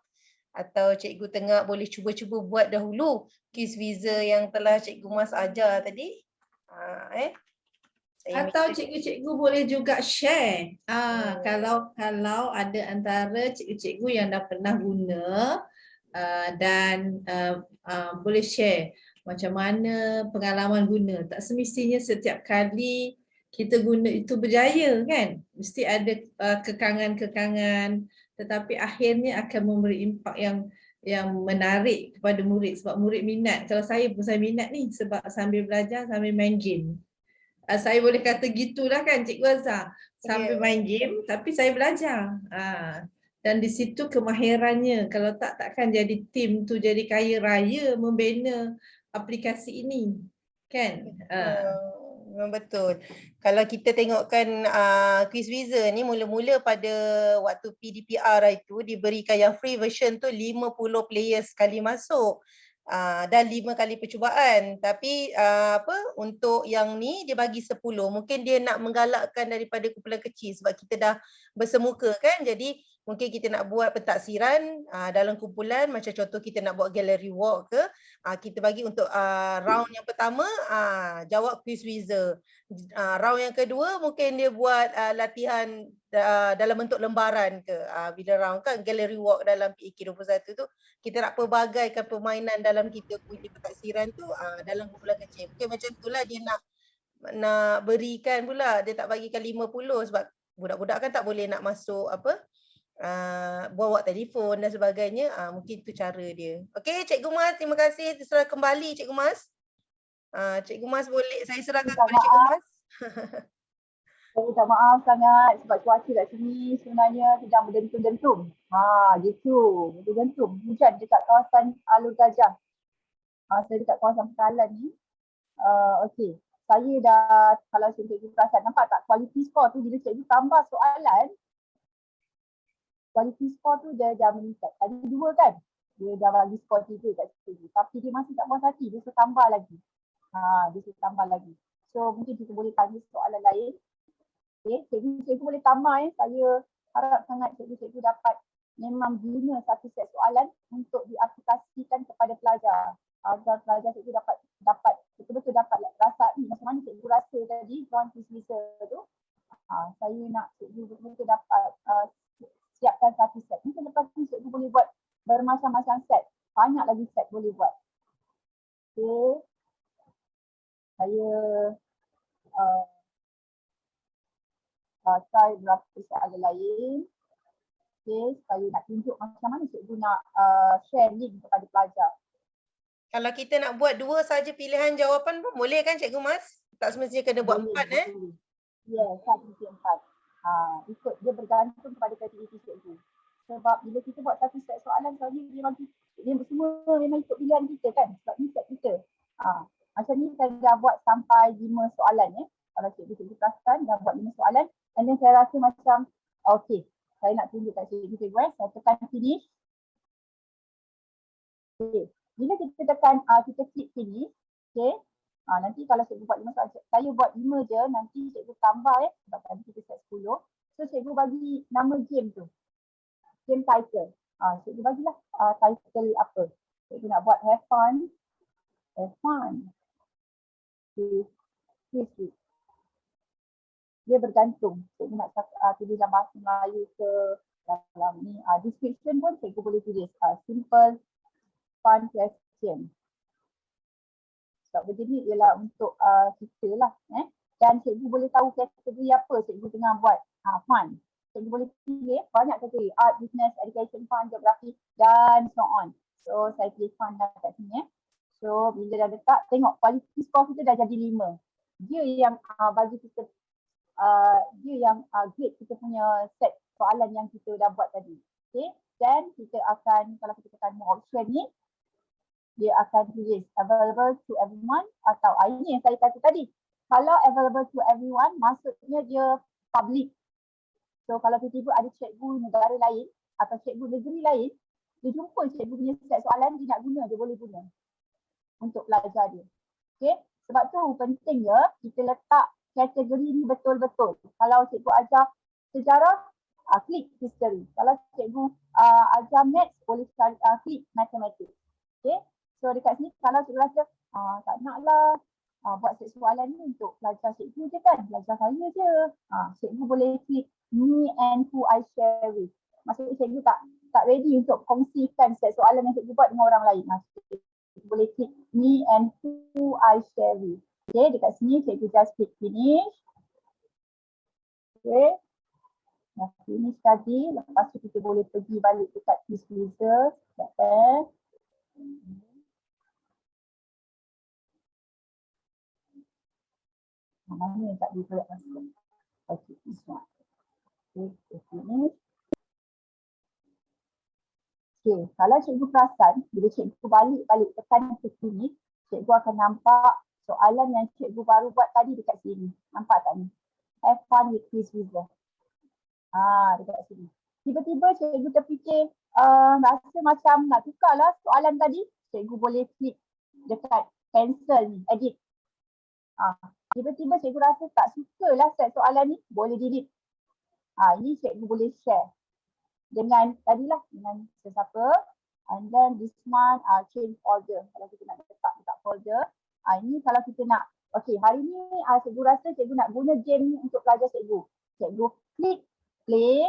Atau Cikgu Tengah boleh cuba-cuba buat dahulu quiz visa yang telah Cikgu Mas ajar tadi. Saya Atau cikgu-cikgu boleh juga share. Kalau ada antara cikgu-cikgu yang dah pernah guna dan boleh share macam mana pengalaman guna. Tak semestinya setiap kali kita guna itu berjaya kan. Mesti ada kekangan-kekangan, tetapi akhirnya akan memberi impak yang menarik kepada murid sebab murid minat. Kalau saya pun saya minat ni sebab sambil belajar sambil main game. Saya boleh kata gitulah kan Cikgu Azhar. Sambil main game tapi saya belajar. Dan di situ kemahirannya. Kalau takkan jadi tim tu jadi kaya raya membina aplikasi ini. Kan? Memang betul. Kalau kita tengokkan quiz visa ni mula-mula pada waktu PDPR itu diberikan yang free version tu 50 players sekali masuk. Dan 5 kali percubaan. Tapi untuk yang ni dia bagi 10. Mungkin dia nak menggalakkan daripada kumpulan kecil sebab kita dah bersemuka kan. Jadi mungkin kita nak buat pentaksiran dalam kumpulan, macam contoh kita nak buat gallery walk ke, kita bagi untuk round yang pertama jawab quiz visa. Round yang kedua mungkin dia buat latihan dalam bentuk lembaran ke. Bila round kan gallery walk dalam PEK 21 tu kita nak pelbagaikan permainan dalam kita punya pentaksiran tu dalam kumpulan kecil. Mungkin macam itulah dia nak berikan pula. Dia tak bagikan 50 sebab budak-budak kan tak boleh nak masuk bawa telefon dan sebagainya. Mungkin itu cara dia. Okey, Cikgu Mas, terima kasih. Terserah kembali Cikgu Mas. Cikgu Mas boleh saya serahkan kepada Cikgu Mas. Saya minta maaf sangat sebab cuaca kat sini sebenarnya sedang berdentum-dentum. Gitu. Berdentum. Hujan dekat kawasan Alur Gajah. Saya dekat kawasan Petalan ni. Okey. Saya dah, kalau cikgu perasan, nampak tak quality score tu bila cikgu tambah soalan, quality score tu dia dah meningkat. Tadi 2 kan? Dia dah bagi skor 3 kat cikgu. Tapi dia masih tak puas hati. Dia suruh tambah lagi. Dia suruh tambah lagi. So mungkin kita boleh tanya soalan lain. Okay, cikgu boleh tambah Saya harap sangat cikgu dapat memang bina satu set soalan untuk diaplikasikan kepada pelajar. Agar pelajar cikgu dapat betul-betul dapat rasai macam mana cikgu rasa tadi join quiz visa tu. Saya nak cikgu betul-betul dapat siapkan satu set. Mungkin lepas tu cikgu boleh buat bermacam-macam set. Banyak lagi set boleh buat. Okay. Saya try berapa soalan lain. Okay, saya nak tunjuk macam mana cikgu nak share link kepada pelajar. Kalau kita nak buat 2 saja pilihan jawapan pun boleh kan Cikgu Mas? Tak semestinya kena buat 4 Ya, 1, 2, 4. Ikut dia bergantung kepada kreativiti cikgu. Sebab bila kita buat satu set soalan, dia semua memang ikut pilihan kita kan. Sebab ni set kita. Macam ni saya dah buat sampai 5 soalan Kalau cikgu perasan dah buat 5 soalan. And then saya rasa macam, okay, saya nak tunjuk kat cikgu. Saya tekan finish. Okay. Bila kita tekan, kita klik finish. Okay. Nanti kalau cikgu buat 5 soalan, saya buat 5 je. Nanti cikgu tambah sebab tadi kita set 10. So cikgu bagi nama game tu. Game title. Cikgu bagilah title apa. Cikgu nak buat have fun. Have fun. Okay. Dia bergantung. Cikgu nak tulis dalam bahasa Melayu ke dalam ni. Description pun cikgu boleh tulis. Simple, fun question. Sebab benda ni ialah untuk kita lah. Dan cikgu boleh tahu kategori apa cikgu tengah buat. Fun. Cikgu boleh pilih banyak kategori. Art, business, education, fun, geografi dan so on. So saya pilih fun dah kat sini. So bila dah letak, tengok quality score kita dah jadi 5. Dia yang bagi kita grade kita punya set soalan yang kita dah buat tadi. Okay. Dan kita akan, kalau kita tekan more option ni, dia akan tulis available to everyone atau ini yang saya kata tadi. Kalau available to everyone maksudnya dia public. So kalau tiba-tiba ada cikgu negara lain atau cikgu negeri lain, dia jumpa cikgu punya set soalan, dia nak guna, dia boleh guna untuk belajar dia. Okay? Sebab tu pentingnya kita letak kategori ni betul-betul. Kalau cikgu ajar sejarah, klik history. Kalau cikgu ajar maths, boleh klik mathematics. Okay? So dekat sini kalau cikgu rasa tak naklah buat set soalan ni untuk belajar cikgu je kan, belajar saya je. Cikgu boleh klik me and who I share with. Maksudnya cikgu tak ready untuk kongsikan set soalan yang cikgu buat dengan orang lain. Cikgu boleh klik me and who I share with. Okay, dekat sini cikgu just klik finish. Okay. Dah finish tadi, lepas tu kita boleh pergi balik dekat this user. Sekejap. Mana yang tak boleh masuk. Okay, this one. Okay, finish. Okay, kalau cikgu perasan, bila cikgu balik tekan ke sini, cikgu akan nampak soalan yang cikgu baru buat tadi dekat sini. Nampak tak ni? Have fun with quiz wizard. Dekat sini. Tiba-tiba cikgu terfikir rasa macam nak tukarlah soalan tadi, cikgu boleh klik dekat cancel ni, edit. Tiba-tiba cikgu rasa tak sukalah set soalan ni, boleh delete. Ini cikgu boleh share dengan tadilah dengan sesiapa, and then this one change folder. Kalau kita nak letak dekat folder, ini kalau kita nak, okey hari ni cikgu rasa cikgu nak guna game ni untuk belajar cikgu. Cikgu klik play.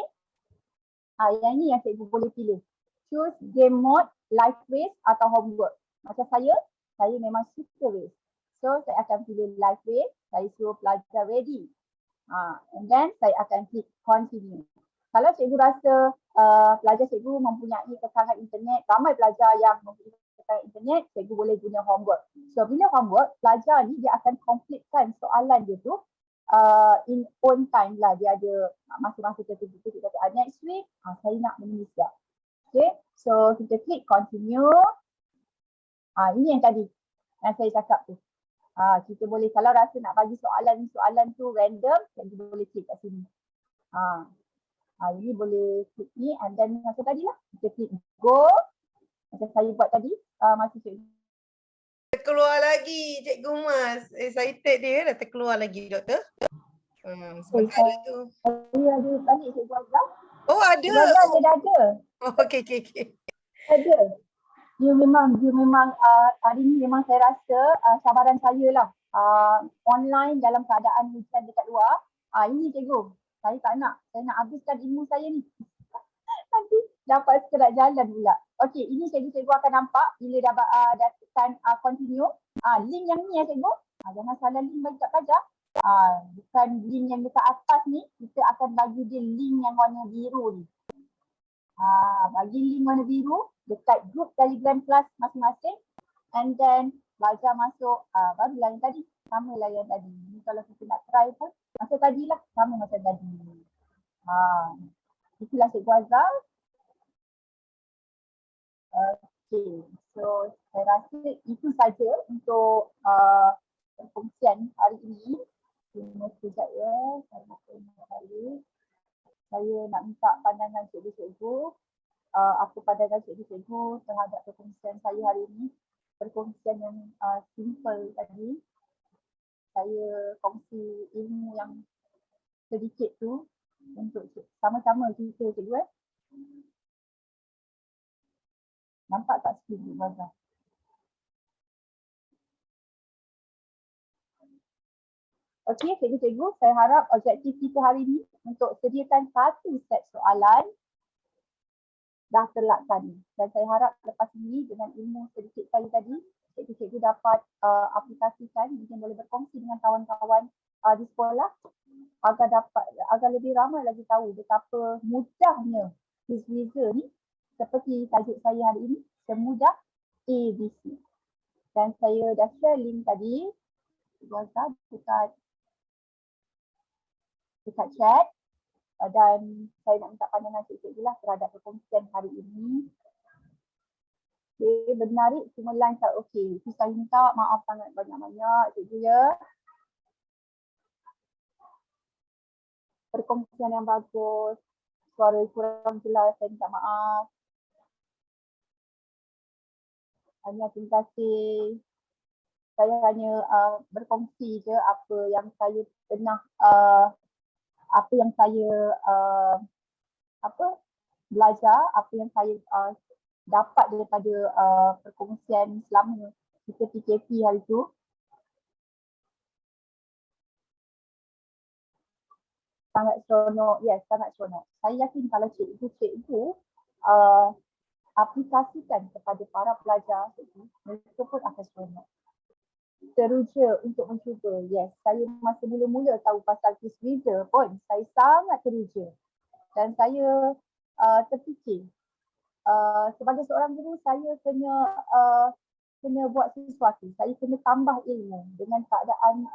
Yang ni yang cikgu boleh pilih. Choose game mode, live quiz atau homework. Macam saya memang suka race. So saya akan pilih live quiz, saya suruh pelajar ready. And then saya akan klik continue. Kalau cikgu rasa pelajar cikgu mempunyai kekangan internet, ramai pelajar yang mempunyai kekangan internet, cikgu boleh guna homework. So bila homework, pelajar ni dia akan completekan soalan dia tu in own time lah. Dia ada masa-masa tertentu. Kita kata next week, saya nak menulis siap. Okay, so kita klik continue. Ini yang tadi yang saya cakap tu. Kita boleh kalau rasa nak bagi soalan tu random, cikgu boleh klik kat sini. Ini boleh klik ni, and then macam tadi lah, kita klik go. Macam saya buat tadi, masa cikgu. Terkeluar lagi Cikgu Mas. Excited dia dah terkeluar lagi doktor. Sementara tu. Saya ada balik Cikgu Azhar. Oh ada. Cikgu Azhar dia dah ada. Oh okey. Ada. Dia memang hari ni memang saya rasa cabaran saya lah. Online dalam keadaan hujan dekat luar. Ini cikgu. Saya tak nak. Saya nak habiskan ilmu saya ni. Nanti dapat sekerat jalan pula. Okey, ini cikgu akan nampak bila dah tekan continue. Link yang ni ya cikgu. Jangan salah link bagi kat pelajar. Bukan link yang dekat atas ni. Kita akan bagi dia link yang warna biru ni. Bagi link warna biru dekat group Telegram kelas masing-masing, and then belajar masuk barulah yang tadi, sama lah yang tadi. Ni kalau kita nak try pun macam tadilah, sama macam tadi. Itulah Cikgu Azhar. Okay, so saya rasa itu saja untuk perkongsian hari ini. Terima sekejap ya, saya nak tengok balik. Saya nak minta pandangan cikgu-cikgu. Apa pandangan cikgu-cikgu terhadap perkongsian saya hari ini. Perkongsian yang simple tadi. Saya kongsi ilmu yang sedikit tu untuk sama-sama kita cikgu. Nampak tak skrin Cikgu Azhar? Okey cikgu-cikgu, saya harap objektif kita hari ini untuk sediakan satu set soalan dah terlaksana. Dan saya harap lepas ini dengan ilmu sedikit saya tadi, cikgu-cikgu dapat aplikasikan, mungkin boleh berkongsi dengan kawan-kawan di sekolah agar lebih ramai lagi tahu betapa mudahnya quiz wizard ni, seperti tajuk saya hari ini, semudah ABC. Dan saya dah share link tadi, dekat chat, dan saya nak minta pandangan cikgu lah terhadap perkongsian hari ini. Okay, menarik semua lancar. Okey, itu saya minta maaf sangat banyak-banyak cikgu ya. Perkongsian yang bagus, suara kurang jelas saya minta maaf. Hanya terima kasih. Saya hanya berkongsi je apa yang saya pernah apa yang saya belajar, apa yang saya dapat daripada perkongsian selama kita PKP hari tu. Sangat seronok, yes, sangat seronok. Saya yakin kalau cikgu aplikasikan kepada para pelajar, mereka pun akan seronok. Teruja untuk mencuba, yes. Saya masa mula-mula tahu pasal QuizWizard pun, saya sangat teruja. Dan saya terfikir, sebagai seorang guru, saya kena buat sesuatu. Saya kena tambah ilmu dengan keadaan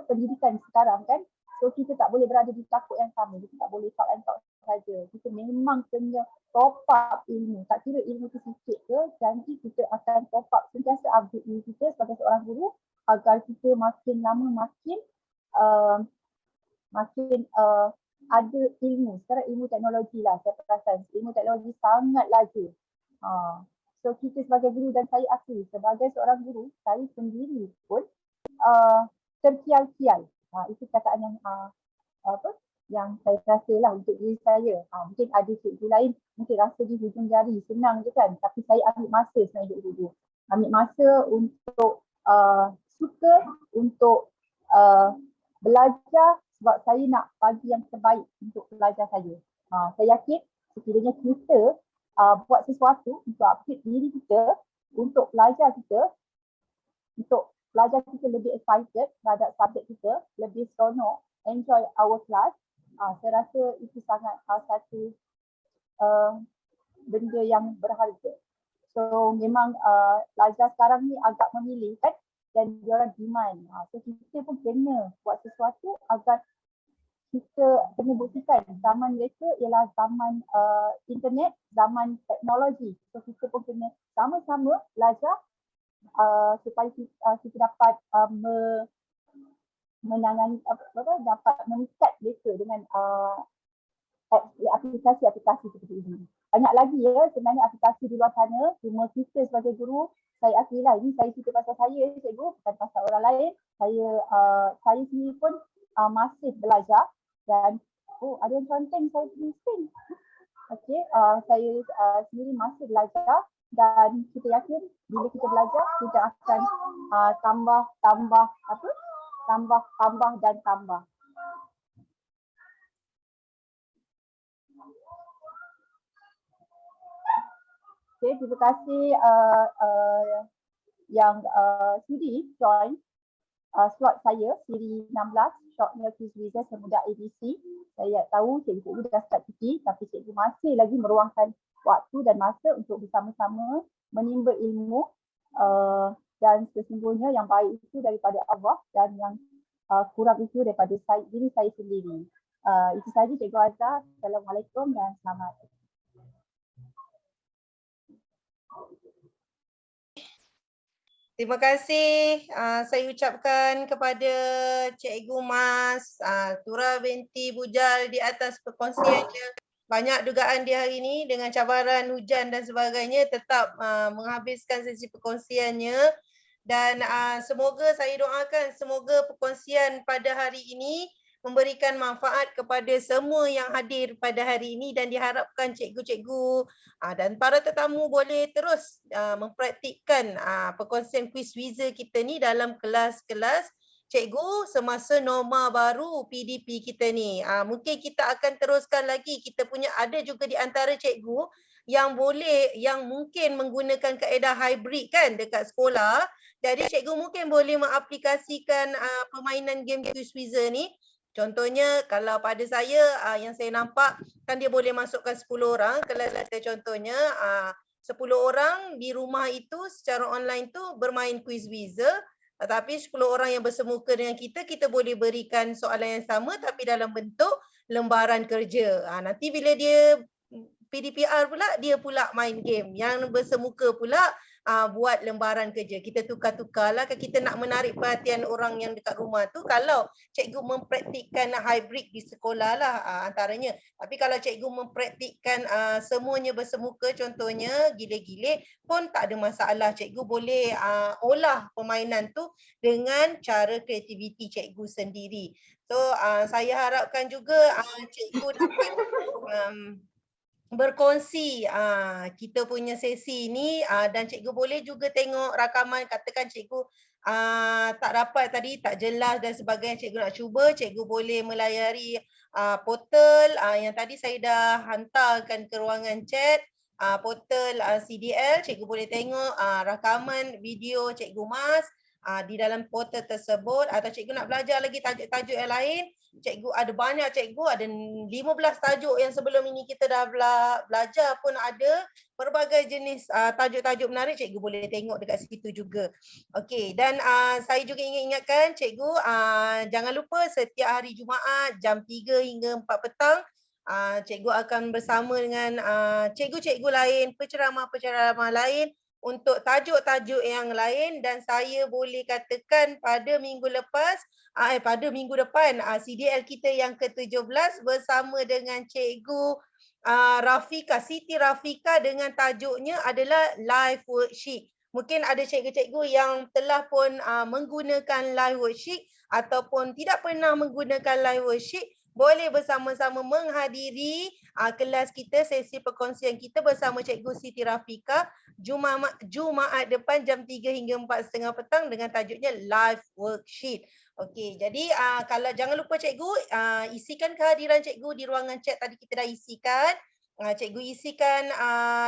pendidikan sekarang kan. So kita tak boleh berada di takut yang sama, kita tak boleh talk and talk saja. Kita memang kena top up ilmu. Tak kira ilmu tu sikit ke, janji kita akan top up, sentiasa update ilmu kita sebagai seorang guru agar kita makin lama makin ada ilmu. Sekarang ilmu teknologi lah, saya perasan ilmu teknologi sangat laju. So kita sebagai guru, dan saya akui sebagai seorang guru, saya sendiri pun terkial-kial. Itu kataan yang saya rasa lah untuk diri saya. Mungkin ada cikgu lain mungkin rasa di hujung jari senang je kan, tapi saya ambil masa sebenarnya dulu. Ambil masa untuk suka untuk belajar sebab saya nak bagi yang terbaik untuk pelajar saya. Saya yakin sekiranya kita buat sesuatu untuk upgrade diri kita, untuk pelajar kita, untuk pelajar kita lebih excited terhadap subjek kita, lebih seronok, enjoy our class. Saya rasa itu sangat satu benda yang berharga. So memang pelajar sekarang ni agak memilih kan, dan diorang demand. So kita pun kena buat sesuatu agar kita kena buktikan zaman mereka ialah zaman internet, zaman teknologi. So kita pun kena sama-sama belajar supaya kita dapat menangani dapat memikat mereka dengan aplikasi-aplikasi seperti ini. Banyak lagi ya sebenarnya aplikasi di luar sana, cuma kita sebagai guru, saya akui lah, ini saya cerita pasal saya cikgu, bukan pasal orang lain. Saya sendiri pun masih belajar, dan ada yang conteng saya bising. Okey, saya sendiri masih belajar, dan kita yakin bila kita belajar kita akan tambah dan tambah. Okay, terima kasih yang sudi join slot saya siri 16 shortnya QuizWizard Semudah ABC. Saya tahu cikgu dah start cuti, tapi cikgu masih lagi meruangkan waktu dan masa untuk bersama-sama menimba ilmu, dan sesungguhnya yang baik itu daripada Allah dan yang kurang itu daripada diri saya sendiri. Itu sahaja Cikgu Azhar. Assalamualaikum dan selamat. Terima kasih saya ucapkan kepada Cikgu Mas Tura binti Bujal di atas perkongsiannya. Banyak dugaan dia hari ini dengan cabaran hujan dan sebagainya tetap menghabiskan sesi perkongsiannya, dan semoga saya doakan semoga perkongsian pada hari ini memberikan manfaat kepada semua yang hadir pada hari ini, dan diharapkan cikgu-cikgu dan para tetamu boleh terus mempraktikkan perkongsian QuizWizard kita ni dalam kelas-kelas cikgu semasa norma baru PDP kita ni. Mungkin kita akan teruskan lagi. Kita punya ada juga di antara cikgu yang mungkin menggunakan kaedah hybrid kan dekat sekolah. Jadi cikgu mungkin boleh mengaplikasikan permainan game QuizWizard ni. Contohnya kalau pada saya yang saya nampak kan dia boleh masukkan 10 orang kelas kita, contohnya 10 orang di rumah itu secara online tu bermain QuizWizard, tetapi 10 orang yang bersemuka dengan kita boleh berikan soalan yang sama tapi dalam bentuk lembaran kerja. Nanti bila dia PDPR pula dia pula main game. Yang bersemuka pula buat lembaran kerja. Kita tukar-tukar lah. Kita nak menarik perhatian orang yang dekat rumah tu kalau cikgu mempraktikkan hybrid di sekolah lah antaranya. Tapi kalau cikgu mempraktikkan semuanya bersemuka, contohnya gile-gile pun tak ada masalah. Cikgu boleh olah permainan tu dengan cara kreativiti cikgu sendiri. So saya harapkan juga cikgu dapat berkongsi kita punya sesi ni dan cikgu boleh juga tengok rakaman, katakan cikgu tak dapat tadi, tak jelas dan sebagainya, cikgu nak cuba, cikgu boleh melayari portal yang tadi saya dah hantarkan ke ruangan chat, portal CDL, cikgu boleh tengok rakaman video Cikgu Mas di dalam portal tersebut. Atau cikgu nak belajar lagi tajuk-tajuk yang lain, cikgu ada banyak, cikgu ada 15 tajuk yang sebelum ini kita dah belajar pun ada berbagai jenis tajuk-tajuk menarik, cikgu boleh tengok dekat situ juga. Okey, dan saya juga ingin ingatkan cikgu jangan lupa setiap hari Jumaat jam 3 hingga 4 petang cikgu akan bersama dengan cikgu-cikgu lain, penceramah-penceramah lain untuk tajuk-tajuk yang lain. Dan saya boleh katakan pada minggu lepas, pada minggu depan CDL kita yang ke-17 bersama dengan Cikgu Rafika, Siti Rafika, dengan tajuknya adalah live worksheet. Mungkin ada cikgu-cikgu yang telah pun menggunakan live worksheet ataupun tidak pernah menggunakan live worksheet, boleh bersama-sama menghadiri kelas kita, sesi perkongsian kita bersama Cikgu Siti Rafika Jumaat depan jam 3 hingga 4:30 petang dengan tajuknya live worksheet. Okey, jadi kalau jangan lupa cikgu isikan kehadiran cikgu di ruangan chat tadi kita dah isikan. Cikgu isikan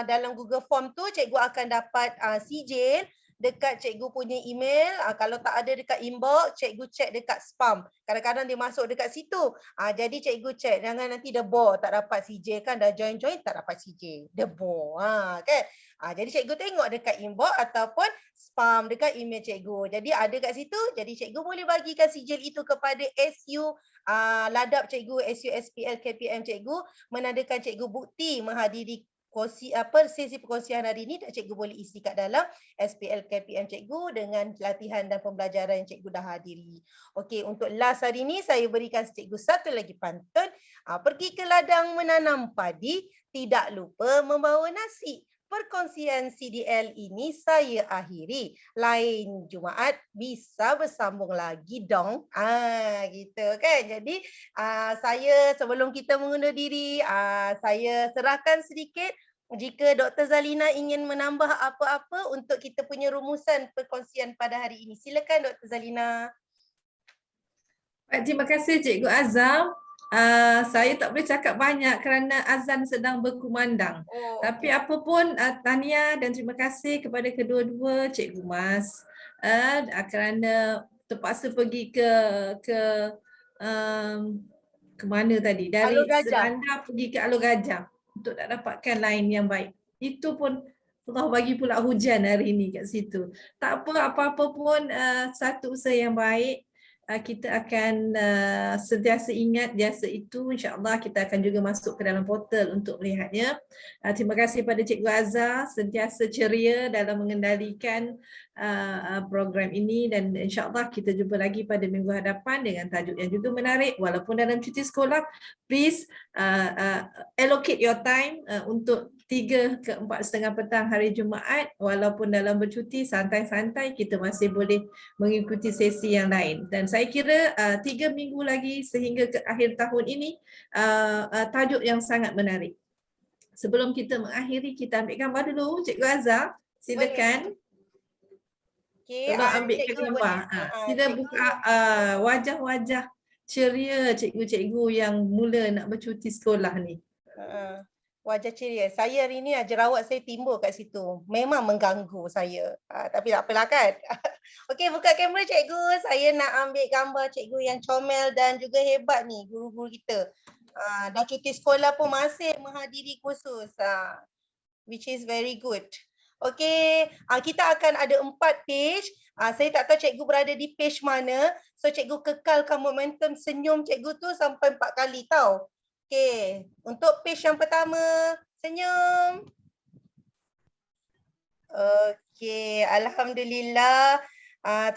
dalam Google Form tu, cikgu akan dapat sijil dekat cikgu punya email. Kalau tak ada dekat inbox, cikgu check dekat spam. Kadang-kadang dia masuk dekat situ. Jadi cikgu check, jangan nanti debor tak dapat sijil kan, dah join-join tak dapat sijil. Debor kan. Jadi cikgu tengok dekat inbox ataupun spam dekat email cikgu. Jadi ada kat situ, jadi cikgu boleh bagikan sijil itu kepada SU ladap cikgu, SU SPL KPM cikgu, menandakan cikgu bukti menghadiri sesi perkongsian hari ini, dan cikgu boleh isi kat dalam SPL KPM cikgu dengan latihan dan pembelajaran yang cikgu dah hadiri. Okey, untuk last hari ini saya berikan cikgu satu lagi pantun. Pergi ke ladang menanam padi, tidak lupa membawa nasi. Perkongsian CDL ini saya akhiri. Lain Jumaat bisa bersambung lagi dong. Gitu kan. Jadi saya sebelum kita mengundur diri, saya serahkan sedikit. Jika Dr. Zalina ingin menambah apa-apa untuk kita punya rumusan perkongsian pada hari ini. Silakan Dr. Zalina. Baik, terima kasih Cikgu Azam. Saya tak boleh cakap banyak kerana azan sedang berkumandang. Tapi apapun, tahniah dan terima kasih kepada kedua-dua Cikgu Mas kerana terpaksa pergi ke mana tadi? Dari Seranda pergi ke Alor Gajah untuk nak dapatkan line yang baik. Itu pun Allah bagi pula hujan hari ini kat situ. Tak apa-apa pun, satu usaha yang baik. Kita akan sentiasa ingat jasa itu. InsyaAllah kita akan juga masuk ke dalam portal untuk melihatnya. Terima kasih pada Cikgu Azhar, sentiasa ceria dalam mengendalikan program ini, dan insyaAllah kita jumpa lagi pada minggu hadapan dengan tajuk yang juga menarik. Walaupun dalam cuti sekolah, please allocate your time untuk 3 ke 4:30 petang hari Jumaat. Walaupun dalam bercuti, santai-santai kita masih boleh mengikuti sesi yang lain. Dan saya kira 3 minggu lagi sehingga ke akhir tahun ini tajuk yang sangat menarik. Sebelum kita mengakhiri, kita ambil gambar dulu. Cikgu Azhar, silakan. Tolong ambilkan gambar. Sila buka wajah-wajah ceria cikgu-cikgu yang mula nak bercuti sekolah ni. Wajah ceria. Saya hari ni jerawat saya timbul kat situ. Memang mengganggu saya. Tapi tak apalah kan. Okey, buka kamera cikgu. Saya nak ambil gambar cikgu yang comel dan juga hebat ni, guru-guru kita. Dah cuti sekolah pun masih menghadiri kursus. Which is very good. Okey, kita akan ada 4 page. Saya tak tahu cikgu berada di page mana. So cikgu kekalkan momentum senyum cikgu tu sampai 4 kali tau. Okey, untuk page yang pertama, Senyum. Okey, alhamdulillah.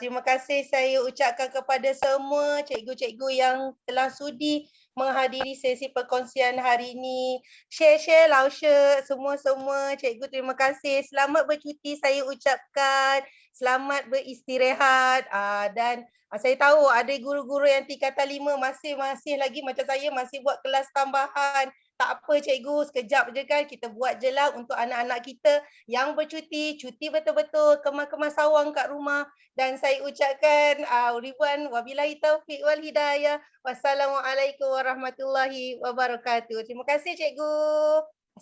Terima kasih saya ucapkan kepada semua cikgu-cikgu yang telah sudi menghadiri sesi perkongsian hari ini. Share Lausha, semua-semua cikgu terima kasih. Selamat bercuti saya ucapkan. Selamat beristirahat. Dan saya tahu ada guru-guru yang tingkatan 5 masih lagi macam saya masih buat kelas tambahan. Tak apa cikgu, sekejap je kan kita buat je lah untuk anak-anak kita yang bercuti, cuti betul-betul, kemas-kemas sawang kat rumah. Dan saya ucapkan ribuan wabillahi taufiq wal hidayah. Wassalamualaikum warahmatullahi wabarakatuh. Terima kasih cikgu.